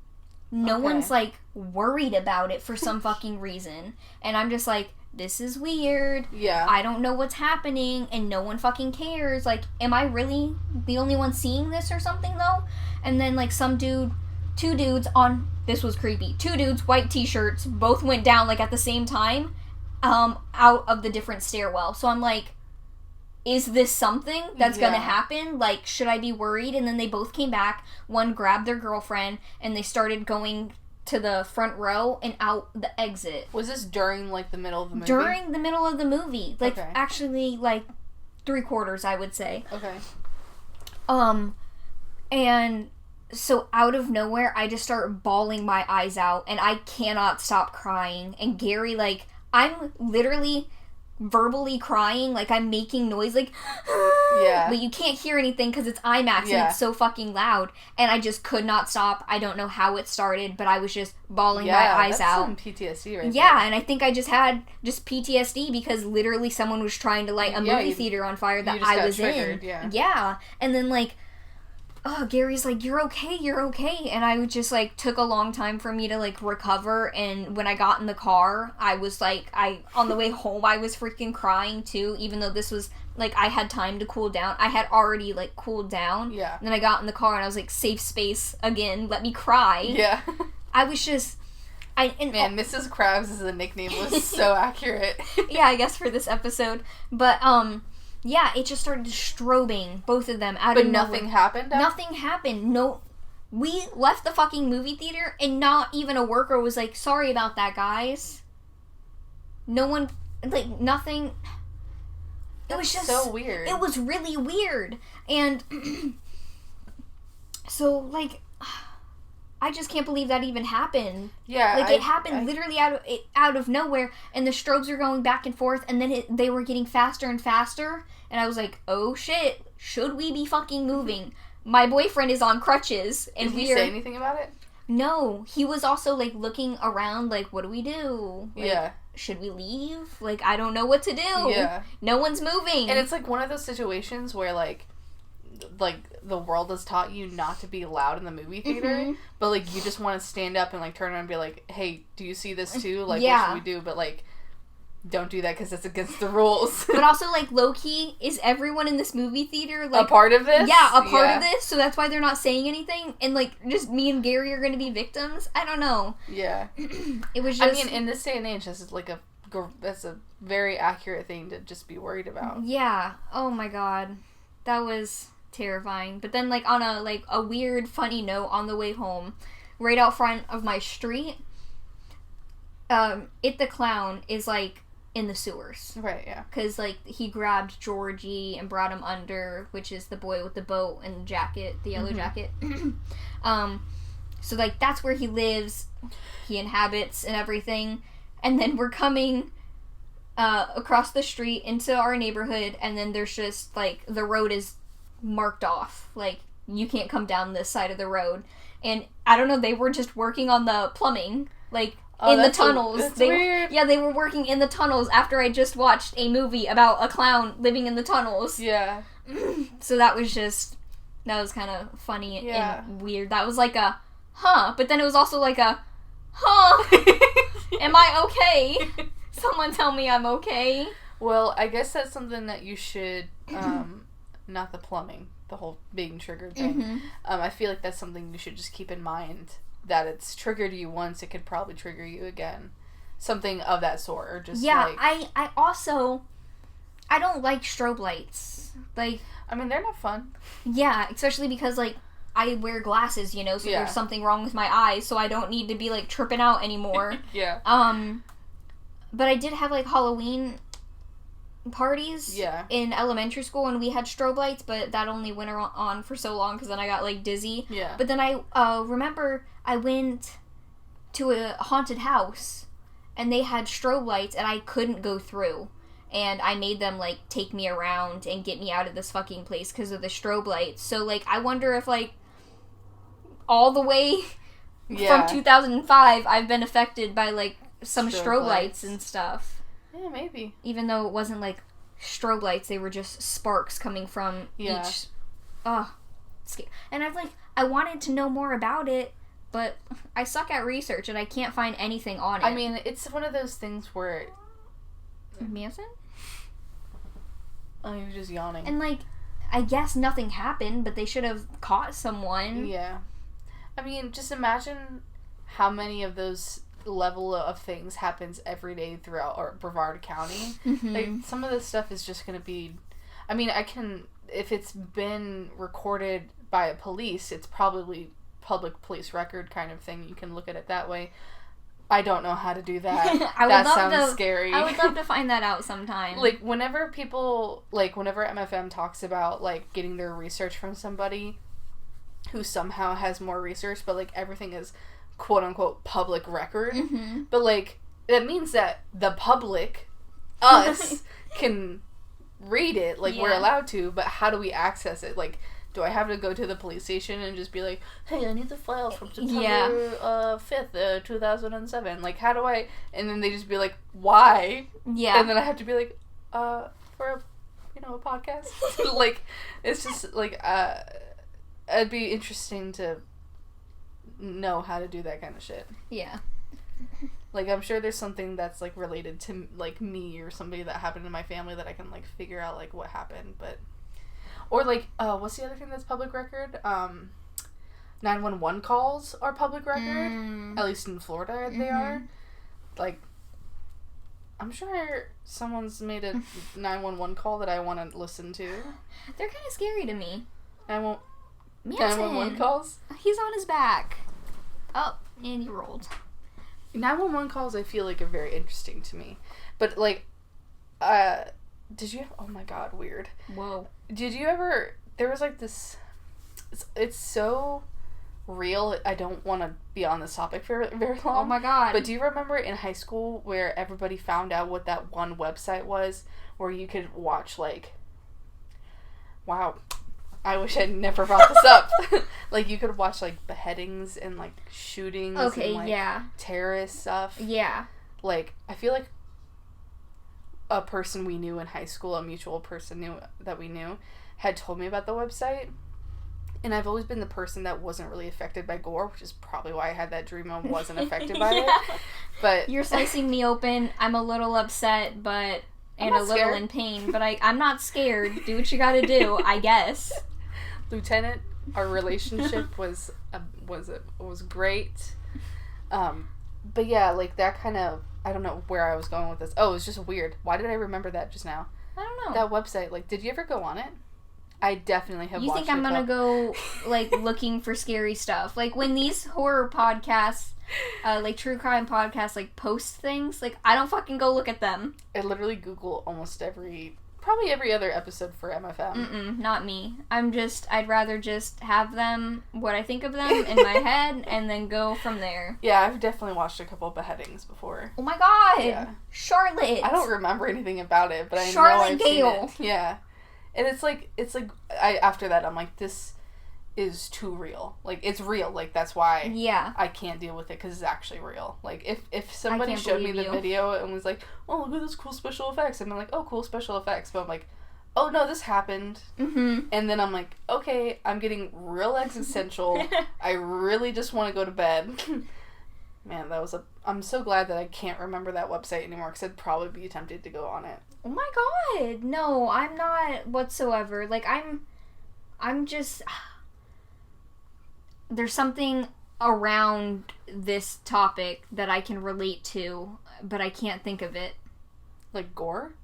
No one's, like, worried about it for some fucking reason. And I'm just like, this is weird. Yeah. I don't know what's happening, and no one fucking cares. Like, am I really the only one seeing this or something, though? And then, like, two dudes on... This was creepy. 2 dudes, white t-shirts, both went down, like, at the same time, out of the different stairwell. So I'm like, is this something that's gonna happen? Like, should I be worried? And then they both came back. One grabbed their girlfriend, and they started going to the front row and out the exit. Was this during, like, the middle of the movie? During the middle of the movie. Like, actually, like, 3/4, I would say. Okay. And... So out of nowhere, I just start bawling my eyes out, and I cannot stop crying. And Gary, like, I'm literally verbally crying, like, I'm making noise, like, yeah. But you can't hear anything because it's IMAX and it's so fucking loud. And I just could not stop. I don't know how it started, but I was just bawling my eyes out. That's some PTSD right there. there. And I think I just had PTSD because literally someone was trying to light a movie theater on fire that I was in. Yeah. And then, like, Gary's like, you're okay. And I just, like, took a long time for me to, like, recover. And when I got in the car, I was, like, on the way home, I was freaking crying, too. Even though this was, like, I had time to cool down. I had already, like, cooled down. Yeah. And then I got in the car, and I was like, safe space again. Let me cry. Yeah. I was just... Mrs. Krabs as a nickname was so accurate. Yeah, I guess for this episode. But, yeah, it just started strobing, both of them, out of nowhere. But nothing happened? Nothing happened. We left the fucking movie theater and not even a worker was like, sorry about that, guys. No one, like, nothing. It was just so weird. It was really weird. And so, like, I just can't believe that even happened. Yeah. Like, it happened literally out of nowhere, and the strobes were going back and forth, and then they were getting faster and faster, and I was like, oh shit, should we be fucking moving? My boyfriend is on crutches, and Did he say anything about it? No, he was also, like, looking around, like, what do we do? Like, yeah. Should we leave? Like, I don't know what to do. Yeah. No one's moving. And it's, like, one of those situations where, like, the world has taught you not to be loud in the movie theater, but, like, you just want to stand up and, like, turn around and be like, hey, do you see this too? Like, what should we do? But, like, don't do that because it's against the rules. But also, like, low-key, is everyone in this movie theater, like... a part of this? Yeah, a part of this, so that's why they're not saying anything, and, like, just me and Gary are gonna be victims? I don't know. Yeah. It was just... I mean, in this day and age, this is, like, that's a very accurate thing to just be worried about. Yeah. Oh my god. That was terrifying. But then, like, on a weird, funny note, on the way home, right out front of my street, It the Clown is, like, in the sewers. Right, yeah. Because, like, he grabbed Georgie and brought him under, which is the boy with the boat and the jacket, the yellow jacket. So, like, that's where he lives, he inhabits and everything. And then we're coming across the street into our neighborhood, and then there's just, like, the road is marked off. Like, you can't come down this side of the road. And, I don't know, they were just working on the plumbing, like... in the tunnels. That's weird. Yeah, they were working in the tunnels after I just watched a movie about a clown living in the tunnels. Yeah. So that was kind of funny and weird. That was like a, huh, but then it was also like a, huh, am I okay? Someone tell me I'm okay. Well, I guess that's something that you should, not the plumbing, the whole being triggered thing. I feel like that's something you should just keep in mind. That it's triggered you once, it could probably trigger you again. Something of that sort, or just like... I also... I don't like strobe lights. Like... I mean, they're not fun. Yeah, especially because, like, I wear glasses, you know, so there's something wrong with my eyes, so I don't need to be, like, tripping out anymore. Yeah. But I did have, like, Halloween parties in elementary school, and we had strobe lights, but that only went on for so long because then I got, like, dizzy. Yeah. But then I remember I went to a haunted house, and they had strobe lights, and I couldn't go through. And I made them, like, take me around and get me out of this fucking place because of the strobe lights. So, like, I wonder if, like, all the way from 2005, I've been affected by, like, some strobe lights and stuff. Yeah, maybe. Even though it wasn't, like, strobe lights, they were just sparks coming from each... And I wanted to know more about it, but I suck at research, and I can't find anything on it. I mean, it's one of those things where... Manson? Oh, he was just yawning. And, like, I guess nothing happened, but they should have caught someone. Yeah. I mean, just imagine how many of those level of things happens every day throughout Brevard County. Like, some of this stuff is just going to be... I mean, if it's been recorded by a police, it's probably public police record kind of thing. You can look at it that way. I don't know how to do that. That sounds scary. I would love to find that out sometime. Like, whenever MFM talks about, like, getting their research from somebody who somehow has more research, but, like, everything is quote-unquote public record. But, like, that means that the public, us, can read it. Like, we're allowed to, but how do we access it? Like, do I have to go to the police station and just be like, hey, I need the file from September 5th, 2007. Like, how do I... And then they just be like, why? Yeah. And then I have to be like, for a podcast? Like, it's just, like, it'd be interesting to know how to do that kind of shit. Yeah. Like, I'm sure there's something that's, like, related to, like, me or somebody that happened in my family that I can, like, figure out, like, what happened, but... Or, like, what's the other thing that's public record? 911 calls are public record. At least in Florida, they are. Like, I'm sure someone's made a 911 call that I want to listen to. They're kind of scary to me. Manson. 911 calls? He's on his back. Oh, and he rolled. 911 calls I feel like are very interesting to me. But, like, did you... Oh, my God, weird. Whoa. Did you ever... There was, like, this... It's so real. I don't want to be on this topic for very long. Oh, my God. But do you remember in high school where everybody found out what that one website was where you could watch, like... Wow. I wish I'd never brought this up. Like, you could watch, like, beheadings and, like, shootings and, like, terrorist stuff. Yeah. Like, I feel like a person we knew in high school, a mutual person that we knew, had told me about the website. And I've always been the person that wasn't really affected by gore, which is probably why I had that dream and wasn't affected by it. But you're slicing me open. I'm a little upset, but... And a little in pain. But I'm not scared. Do what you gotta do, I guess. Lieutenant, our relationship was great. But yeah, like, that kind of... I don't know where I was going with this. Oh, it was just weird. Why did I remember that just now? I don't know. That website, like, did you ever go on it? I definitely have watched it. You think I'm gonna go, like, looking for scary stuff? Like, when these horror podcasts, like, true crime podcasts, like, post things, like, I don't fucking go look at them. I literally Google almost probably every other episode for MFM. Not me. I'd rather just have them, what I think of them, in my head, and then go from there. Yeah, I've definitely watched a couple beheadings before. Oh my God! Yeah. Charlotte! I don't remember anything about it, but I know Charlotte I've Gale. seen it. Yeah. And it's like, after that, I'm like, this is too real. Like, it's real. Like, that's why I can't deal with it, because it's actually real. Like, if somebody showed me the video and was like, oh, look at this cool special effects, and I'm like, oh, cool special effects, but I'm like, oh, no, this happened. Mm-hmm. And then I'm like, okay, I'm getting real existential. I really just want to go to bed. Man, I'm so glad that I can't remember that website anymore, because I'd probably be tempted to go on it. Oh my God, no, I'm not whatsoever. Like, I'm just... There's something around this topic that I can relate to, but I can't think of it. Like gore?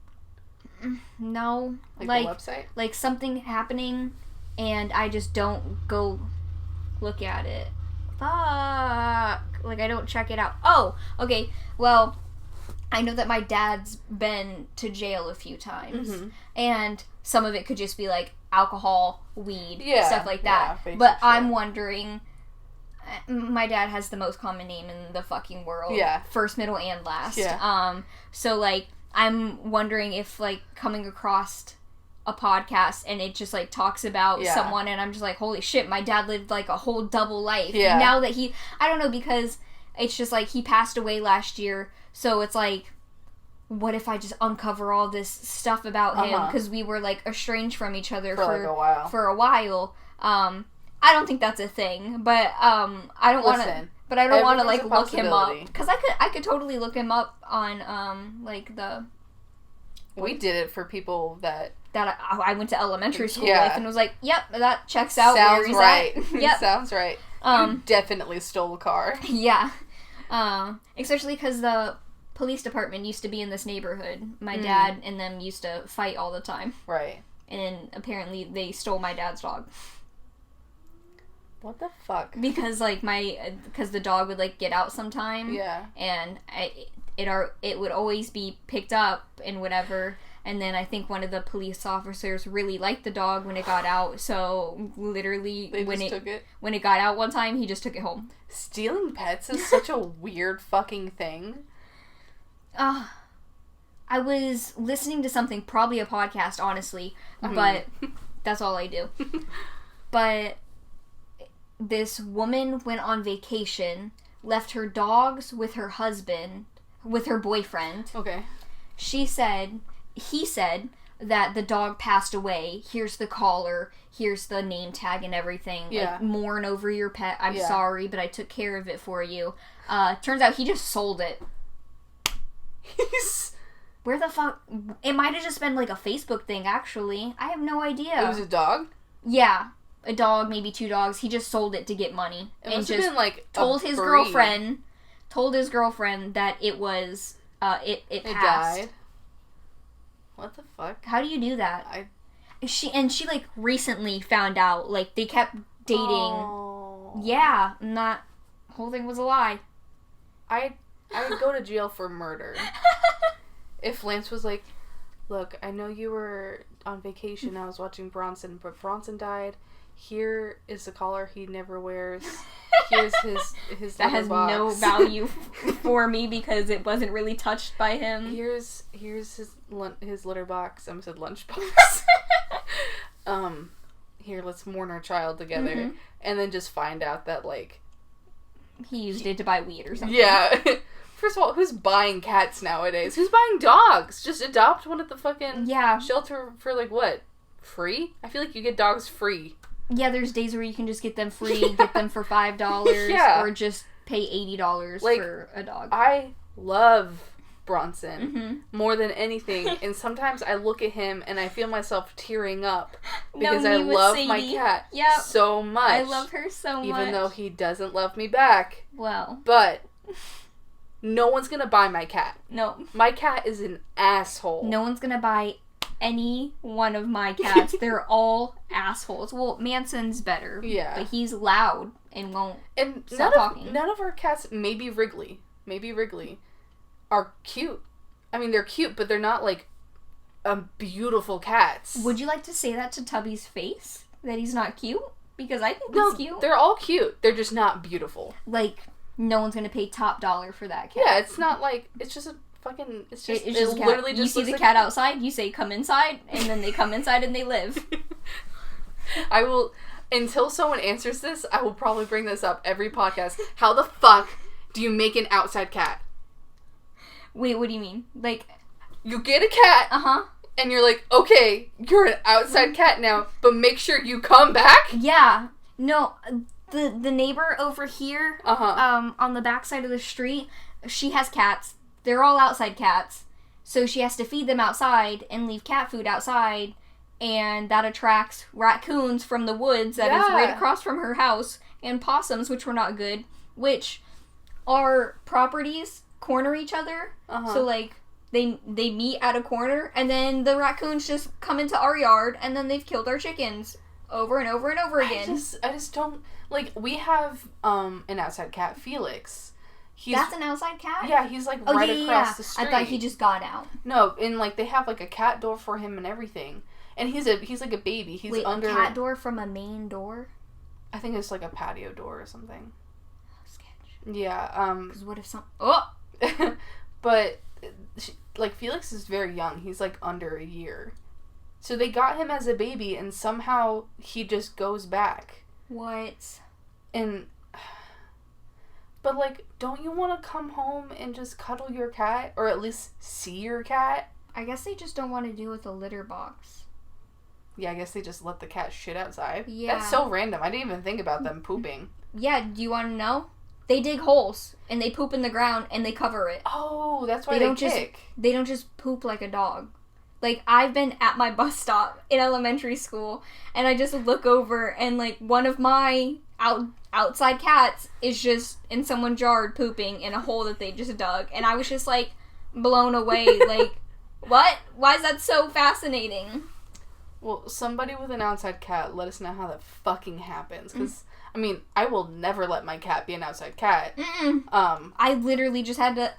No. Like the website? Like something happening, and I just don't go look at it. Fuck. Like, I don't check it out. Oh, okay, well... I know that my dad's been to jail a few times, and some of it could just be, like, alcohol, weed, stuff like that. Yeah, but I'm wondering, my dad has the most common name in the fucking world. Yeah. First, middle, and last. Yeah. So, like, I'm wondering if, like, coming across a podcast and it just, like, talks about someone, and I'm just like, holy shit, my dad lived, like, a whole double life. Yeah. Now that I don't know, because it's just, like, he passed away last year. So it's like, what if I just uncover all this stuff about him? Because we were, like, estranged from each other for a while. I don't think that's a thing, but I don't want to. But I don't want to, like, look him up, because I could totally look him up on like the. We did it for people that I went to elementary school with, and was like, yep, that checks out. Sounds where right. Yep. Sounds right. You definitely stole a car. Yeah. Especially because the police department used to be in this neighborhood. My dad and them used to fight all the time. Right. And apparently they stole my dad's dog. What the fuck? Because, like, because the dog would, like, get out sometime. Yeah. And it would always be picked up and whatever. And then I think one of the police officers really liked the dog when it got out, so literally when it got out one time, he just took it home. Stealing pets is such a weird fucking thing. I was listening to something, probably a podcast, honestly, but that's all I do. But this woman went on vacation, left her dogs with her husband, with her boyfriend. Okay. He said that the dog passed away. Here's the collar. Here's the name tag and everything. Yeah. Like, mourn over your pet. I'm sorry, but I took care of it for you. Turns out he just sold it. Where the fuck? It might have just been, like, a Facebook thing, actually. I have no idea. It was a dog? Yeah. A dog, maybe 2 dogs. He just sold it to get money. It must have been, like, told his girlfriend that it was, it passed. Died? What the fuck? How do you do that? She like, recently found out, like, they kept dating. Oh. Yeah, and that whole thing was a lie. I would go to jail for murder. If Lance was like, look, I know you were on vacation, I was watching Bronson, but Bronson died. Here is the collar he never wears. Here's his that has box. No value for me because it wasn't really touched by him. Here's his litter box. I said lunchbox. Here, let's mourn our child together, and then just find out that like he used it to buy weed or something. Yeah. First of all, who's buying cats nowadays? Who's buying dogs? Just adopt one at the fucking shelter for like what? Free? I feel like you get dogs free. Yeah, there's days where you can just get them free, get them for $5, or just pay $80 for a dog. I love Bronson more than anything, and sometimes I look at him and I feel myself tearing up because I love my cat so much. I love her so much. Even though he doesn't love me back. Well. But no one's gonna buy my cat. No. My cat is an asshole. No one's gonna buy any one of my cats. They're all assholes. Well, Manson's better. Yeah. But he's loud and won't stop talking. None of our cats, maybe Wrigley, are cute. I mean, they're cute, but they're not, like, beautiful cats. Would you like to say that to Tubby's face? That he's not cute? Because I think he's cute. They're all cute. They're just not beautiful. Like, no one's gonna pay top dollar for that cat. Yeah, it's not like, it's just a fucking, it's just literally just you see the cat outside, you say, come inside, and then they come inside and they live. I will, until someone answers this, I will probably bring this up every podcast. How the fuck do you make an outside cat? Wait, what do you mean? Like, you get a cat, and you're like, okay, you're an outside cat now, but make sure you come back? Yeah. No, the neighbor over here, on the back side of the street, she has cats. They're all outside cats. So she has to feed them outside and leave cat food outside, and that attracts raccoons from the woods that is right across from her house, and possums, which were not good, which our properties corner each other. So, like, they meet at a corner, and then the raccoons just come into our yard, and then they've killed our chickens over and over and over again. I just don't, like, we have an outside cat, Felix. That's an outside cat? Yeah, he's, like, across the street. I thought he just got out. No, and, like, they have, like, a cat door for him and everything. And he's like a baby. He's under a cat door from a main door? I think it's, like, a patio door or something. Sketch. Yeah, because what if But, like, Felix is very young. He's, like, under a year. So they got him as a baby, and somehow he just goes back. What? And... But, like, don't you want to come home and just cuddle your cat? Or at least see your cat? I guess they just don't want to deal with a litter box. Yeah, I guess they just let the cat shit outside. Yeah. That's so random. I didn't even think about them pooping. Yeah, do you want to know? They dig holes, and they poop in the ground, and they cover it. Oh, that's why they kick. They don't just poop like a dog. Like, I've been at my bus stop in elementary school, and I just look over, and, like, one of my outside cats is just in someone's yard pooping in a hole that they just dug. And I was just, like, blown away. Like, what? Why is that so fascinating? Well, somebody with an outside cat, let us know how that fucking happens. Because, I mean, I will never let my cat be an outside cat. I literally just had to...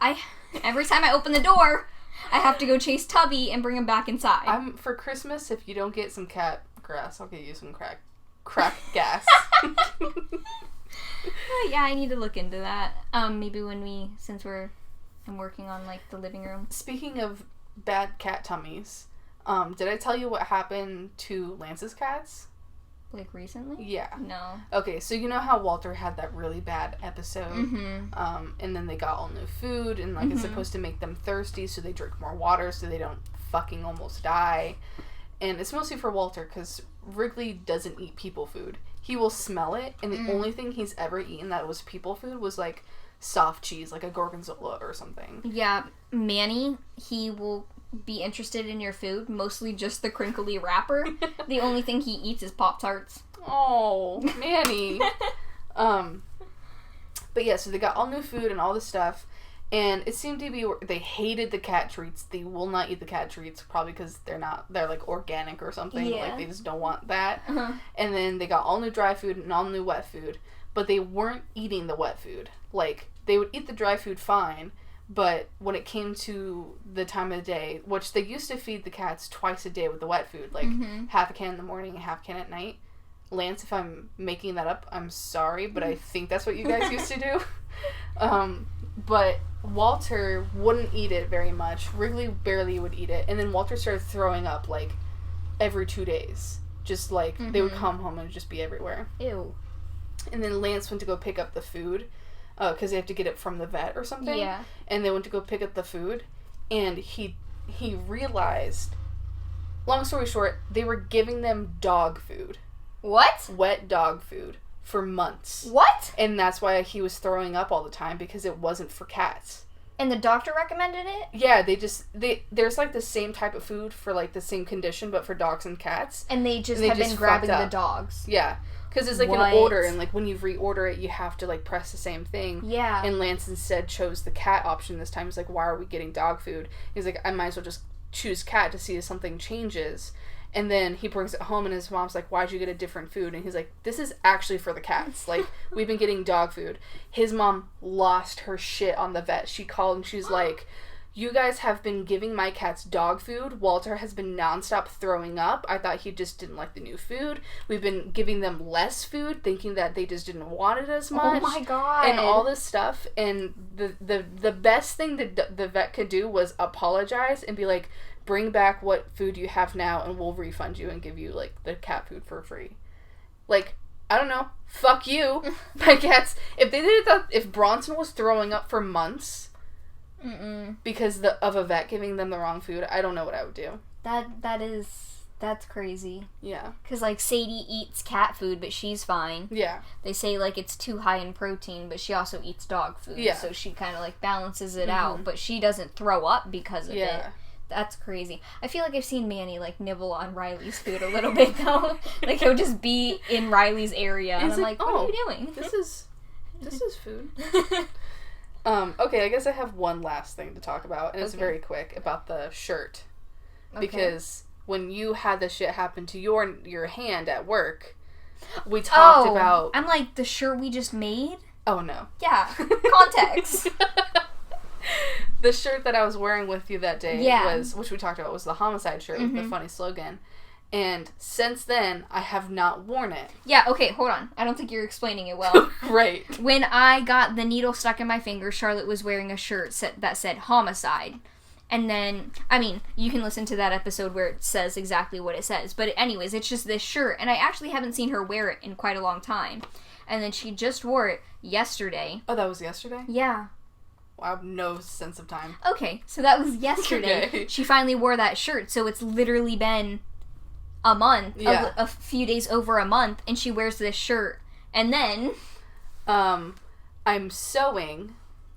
Every time I open the door, I have to go chase Tubby and bring him back inside. For Christmas, if you don't get some cat grass, I'll get you some crack gas. Yeah, I need to look into that. Maybe when since I'm working on, like, the living room. Speaking of bad cat tummies, did I tell you what happened to Lance's cats? Like, recently? Yeah. No. Okay, so you know how Walter had that really bad episode? And then they got all new food, and, like, it's supposed to make them thirsty, so they drink more water so they don't fucking almost die. And it's mostly for Walter, because Wrigley doesn't eat people food. He will smell it, and the only thing he's ever eaten that was people food was, like, soft cheese, like a gorgonzola or something. Yeah, Manny, he will be interested in your food, mostly just the crinkly wrapper. The only thing he eats is Pop-Tarts. Oh, Manny. But yeah, so they got all new food and all this stuff, And it seemed to be, they hated the cat treats. They will not eat the cat treats, probably because they're like organic or something. Yeah. Like, they just don't want that. Uh-huh. And then they got all new dry food and all new wet food. But they weren't eating the wet food. Like, they would eat the dry food fine, but when it came to the time of the day, which they used to feed the cats twice a day with the wet food, like half a can in the morning and half a can at night. Lance, if I'm making that up, I'm sorry, but I think that's what you guys used to do. But Walter wouldn't eat it very much. Wrigley barely would eat it. And then Walter started throwing up, like, every 2 days. Just, like, they would come home and just be everywhere. Ew. And then Lance went to go pick up the food, because they have to get it from the vet or something. Yeah. And they went to go pick up the food, and he realized, long story short, they were giving them dog food. What? Wet dog food. For months. What? And that's why he was throwing up all the time, because it wasn't for cats. And the doctor recommended it? Yeah, there's like the same type of food for like the same condition, but for dogs and cats. And they just have been grabbing the dogs. Yeah. Because it's like an order, and like when you reorder it, you have to like press the same thing. Yeah. And Lance instead chose the cat option this time. He's like, why are we getting dog food? He's like, I might as well just choose cat to see if something changes. And then he brings it home, and his mom's like, why'd you get a different food? And he's like, this is actually for the cats. Like, we've been getting dog food. His mom lost her shit on the vet. She called, and she's like, you guys have been giving my cats dog food. Walter has been nonstop throwing up. I thought he just didn't like the new food. We've been giving them less food, thinking that they just didn't want it as much. Oh my god. And all this stuff. And the best thing that the vet could do was apologize and be like, bring back what food you have now, and we'll refund you and give you, like, the cat food for free. Like, I don't know. Fuck you. My cats. If they did that, if Bronson was throwing up for months because of a vet giving them the wrong food, I don't know what I would do. That's crazy. Yeah. Because, like, Sadie eats cat food, but she's fine. Yeah. They say, like, it's too high in protein, but she also eats dog food. Yeah. So she kind of, like, balances it out, but she doesn't throw up because of it. That's crazy. I feel like I've seen Manny, like, nibble on Riley's food a little bit, though. Like, he'll just be in Riley's area, and I'm like, what are you doing? This is food. Okay, I guess I have one last thing to talk about, and it's very quick, about the shirt. Okay. Because when you had this shit happen to your hand at work, we talked about... I'm like, the shirt we just made? Oh, no. Yeah. Context. The shirt that I was wearing with you that day was, which we talked about, was the homicide shirt with the funny slogan. And since then, I have not worn it. Yeah, okay, hold on. I don't think you're explaining it well. Right. When I got the needle stuck in my finger, Charlotte was wearing a shirt that said homicide. And then, I mean, you can listen to that episode where it says exactly what it says. But anyways, it's just this shirt. And I actually haven't seen her wear it in quite a long time. And then she just wore it yesterday. Oh, that was yesterday? Yeah. I have no sense of time. Okay, so that was yesterday. Okay. She finally wore that shirt, so it's literally been a month, a few days over a month, and she wears this shirt. And then... I'm sewing,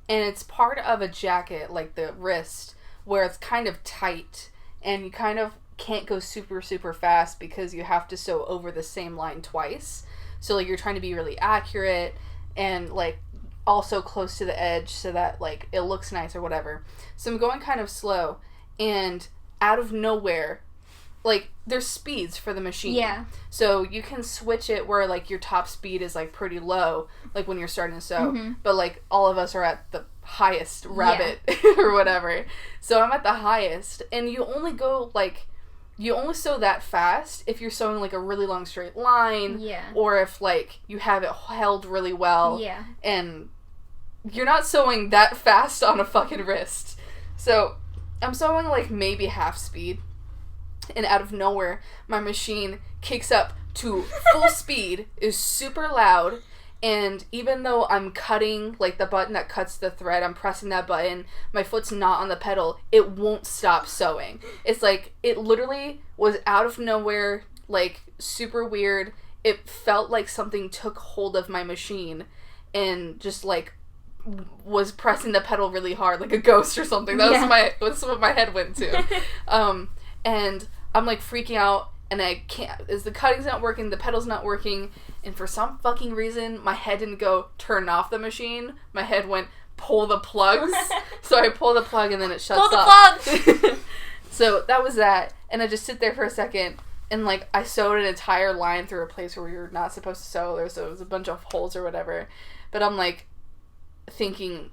and it's part of a jacket, like the wrist, where it's kind of tight, and you kind of can't go super, super fast because you have to sew over the same line twice. So, like, you're trying to be really accurate, and, like, also close to the edge so that, like, it looks nice or whatever. So I'm going kind of slow, and out of nowhere, like, there's speeds for the machine. Yeah. So you can switch it where, like, your top speed is, like, pretty low, like, when you're starting to sew. But, like, all of us are at the highest rabbit or whatever. So I'm at the highest, and you only go, like... You only sew that fast if you're sewing, like, a really long straight line. Yeah. Or if, like, you have it held really well. Yeah. And you're not sewing that fast on a fucking wrist. So, I'm sewing, like, maybe half speed. And out of nowhere, my machine kicks up to full speed, is super loud, and even though I'm cutting, like, the button that cuts the thread, I'm pressing that button, my foot's not on the pedal, it won't stop sewing. It's like, it literally was out of nowhere, like, super weird. It felt like something took hold of my machine and just, like, was pressing the pedal really hard, like a ghost or something. That's what my head went to. And I'm, like, freaking out, and I can't, as the cutting's not working, the pedal's not working, and for some fucking reason, my head didn't go turn off the machine. My head went pull the plugs. So I pull the plug and then it shuts off. Pull the plug! So that was that. And I just sit there for a second and, like, I sewed an entire line through a place where you're not supposed to sew. So it was a bunch of holes or whatever. But I'm, like, thinking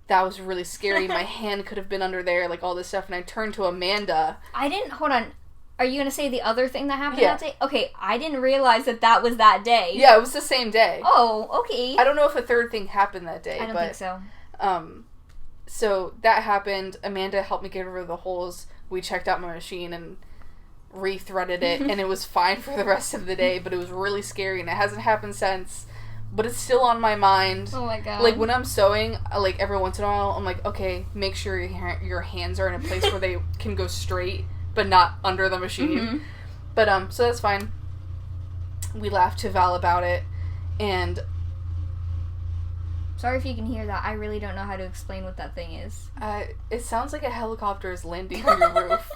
that was really scary. My hand could have been under there, like, all this stuff. And I turned to Amanda. Hold on. Are you going to say the other thing that happened that day? Okay, I didn't realize that was that day. Yeah, it was the same day. Oh, okay. I don't know if a third thing happened that day. I don't think so. So that happened. Amanda helped me get rid of the holes. We checked out my machine and re-threaded it, and it was fine for the rest of the day, but it was really scary, and it hasn't happened since, but it's still on my mind. Oh my god. Like, when I'm sewing, like, every once in a while, I'm like, okay, make sure your hands are in a place where they can go straight, but not under the machine. Mm-hmm. But, so that's fine. We laughed to Val about it, and... Sorry if you can hear that. I really don't know how to explain what that thing is. It sounds like a helicopter is landing on your roof.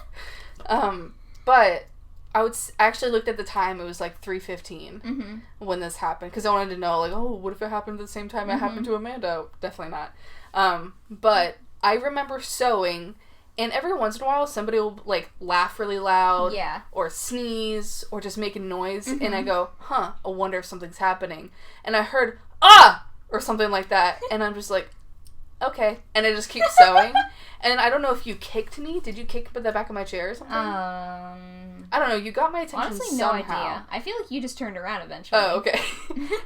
But I actually looked at the time. It was like 3:15 when this happened. Because I wanted to know, like, oh, what if it happened at the same time it happened to Amanda? Definitely not. But I remember sewing, and every once in a while somebody will, like, laugh really loud. Yeah. Or sneeze, or just make a noise. And I go, I wonder if something's happening. And I heard, ah! Or something like that, and I'm just like, okay, and I just keep sewing, and I don't know if you kicked me. Did you kick me in the back of my chair or something? I don't know. You got my attention honestly, somehow. no idea. I feel like you just turned around eventually. Oh, okay.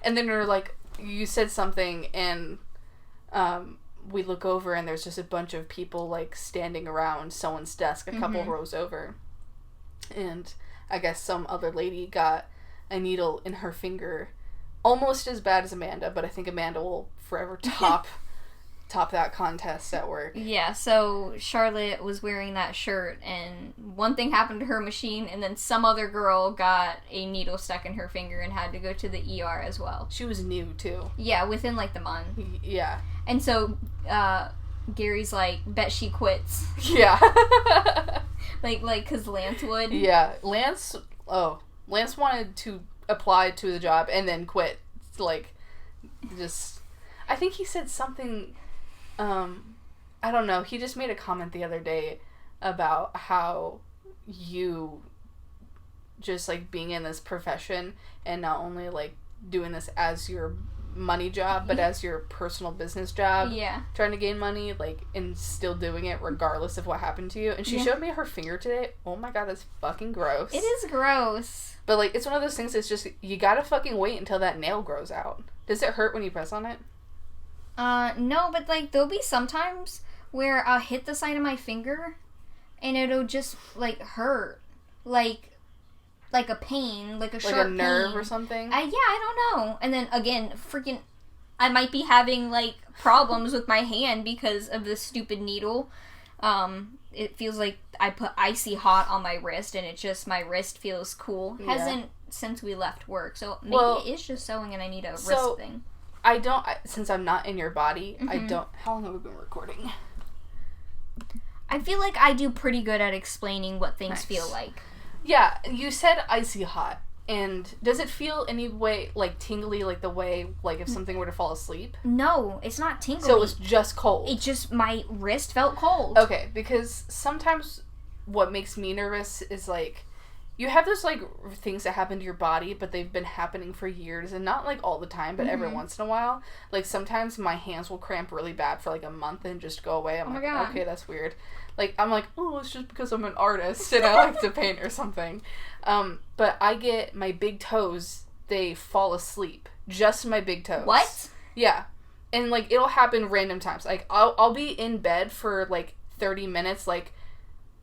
And then you're like, you said something, and we look over, and there's just a bunch of people, like, standing around someone's desk, a couple rows over, and I guess some other lady got a needle in her finger. Almost as bad as Amanda, but I think Amanda will forever top that contest at work. Yeah, so Charlotte was wearing that shirt, and one thing happened to her machine, and then some other girl got a needle stuck in her finger and had to go to the ER as well. She was new, too. Yeah, within, like, the month. Yeah. And so, Gary's like, bet she quits. Yeah. like, because Lance would. Yeah. Lance wanted to applied to the job and then quit. Like, just, I think he said something, I don't know, he just made a comment the other day about how you just, like, being in this profession and not only, like, doing this as your money job, but as your personal business job. Yeah. Trying to gain money, like, and still doing it regardless of what happened to you. And she showed me her finger today. Oh my god, that's fucking gross. It is gross. But, like, it's one of those things that's just, you gotta fucking wait until that nail grows out. Does it hurt when you press on it? No, but, like, there'll be sometimes where I'll hit the side of my finger and it'll just, like, hurt. Like a pain, like a sharp pain. Like a nerve or something? Yeah, I don't know. And then, again, I might be having, like, problems with my hand because of this stupid needle. It feels like I put icy hot on my wrist, and it's just, my wrist feels cool. Yeah. Hasn't since we left work, so maybe it is just sewing and I need a wrist thing. Since I'm not in your body, I don't, how long have we been recording? I feel like I do pretty good at explaining what things feel like. Yeah, you said icy hot, and does it feel any way, like, tingly, like the way, like, if something were to fall asleep? No, it's not tingly. So it was just cold? It just, my wrist felt cold. Okay, because sometimes what makes me nervous is, like, you have those, like, things that happen to your body, but they've been happening for years, and not, like, all the time, but every once in a while. Like, sometimes my hands will cramp really bad for, like, a month and just go away. I'm like, God. Okay, that's weird. Like, I'm like, oh, it's just because I'm an artist and I like to paint or something. But I get my big toes, they fall asleep. Just my big toes. What? Yeah. And, like, it'll happen random times. Like, I'll be in bed for, like, 30 minutes, like,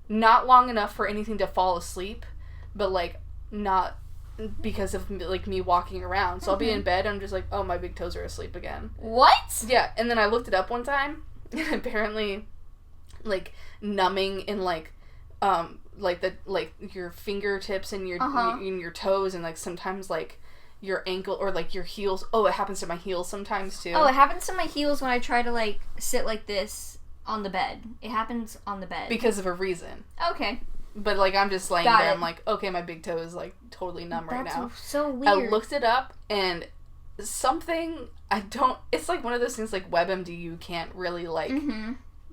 not long enough for anything to fall asleep, but, like, not because of, like, me walking around. So I'll be in bed and I'm just like, oh, my big toes are asleep again. What? Yeah, and then I looked it up one time, and apparently, like, numbing in, like your fingertips and your toes, and, like, sometimes, like, your ankle or, like, your heels. Oh, it happens to my heels sometimes too. Oh, it happens to my heels when I try to, like, sit like this on the bed. It happens on the bed because of a reason. Okay. But, like, I'm just laying there. I'm like, okay, my big toe is, like, totally numb right now. That's so weird. I looked it up, and something it's like one of those things like WebMD, you can't really like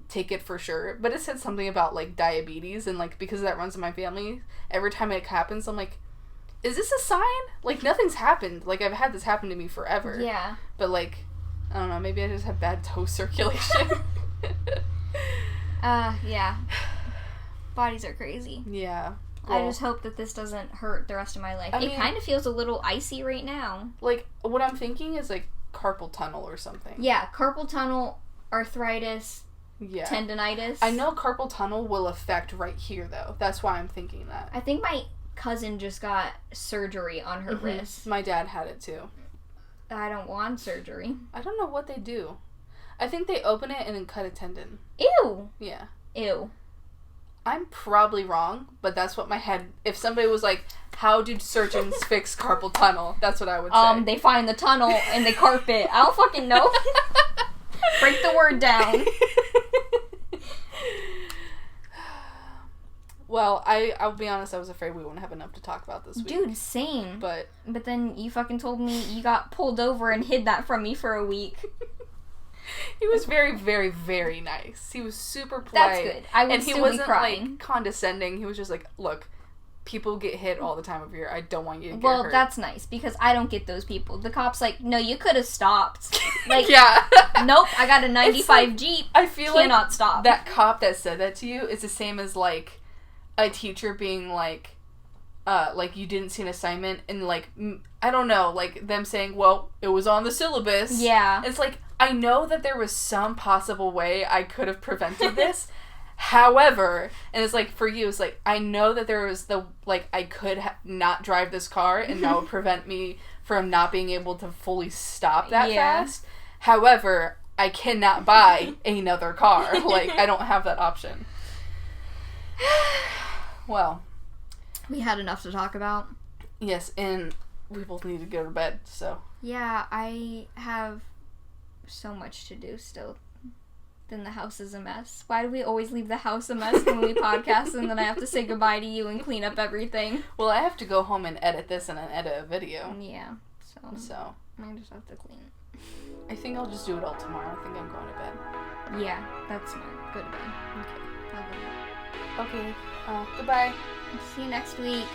take it for sure, but it said something about like diabetes, and like because that runs in my family, every time it happens I'm like, is this a sign? Like nothing's happened, like I've had this happen to me forever. Yeah, but like I don't know, maybe I just have bad toe circulation. Yeah, bodies are crazy. Yeah. Well, I just hope that this doesn't hurt the rest of my life. It kind of feels a little icy right now. Like, what I'm thinking is, like, carpal tunnel or something. Yeah, carpal tunnel, arthritis, tendonitis. I know carpal tunnel will affect right here, though. That's why I'm thinking that. I think my cousin just got surgery on her wrist. My dad had it, too. I don't want surgery. I don't know what they do. I think they open it and then cut a tendon. Ew! Yeah. Ew. I'm probably wrong, but that's what my head... If somebody was like, how do surgeons fix carpal tunnel? That's what I would say. They find the tunnel and they carp it. I don't fucking know. Break the word down. Well, I'll be honest, I was afraid we wouldn't have enough to talk about this week. Dude, same. But then you fucking told me you got pulled over and hid that from me for a week. He was very, very, very nice. He was super polite. That's good. I would and he still wasn't be crying. like condescending. He was just like, "Look, people get hit all the time over here. I don't want you to get hurt." Well, that's nice because I don't get those people. The cop's like, "No, you could have stopped." Like, yeah. Nope. I got a 95 Jeep. I feel cannot like stop. That cop that said that to you is the same as like a teacher being like you didn't see an assignment and like I don't know, like them saying, "Well, it was on the syllabus." Yeah. It's like, I know that there was some possible way I could have prevented this. However, and it's like, for you, it's like, I know that there was I could not drive this car and that would prevent me from not being able to fully stop that fast. However, I cannot buy another car. Like, I don't have that option. Well. We had enough to talk about. Yes, and we both need to go to bed, so. Yeah, I have so much to do still. Then the house is a mess. Why do we always leave the house a mess when we podcast and then I have to say goodbye to you and clean up everything? Well, I have to go home and edit this and then edit a video. Yeah, so I just have to clean it. I think I'll just do it all tomorrow. I think I'm going to bed. Yeah, that's smart. Go to bed. Okay. Okay, goodbye. See you next week.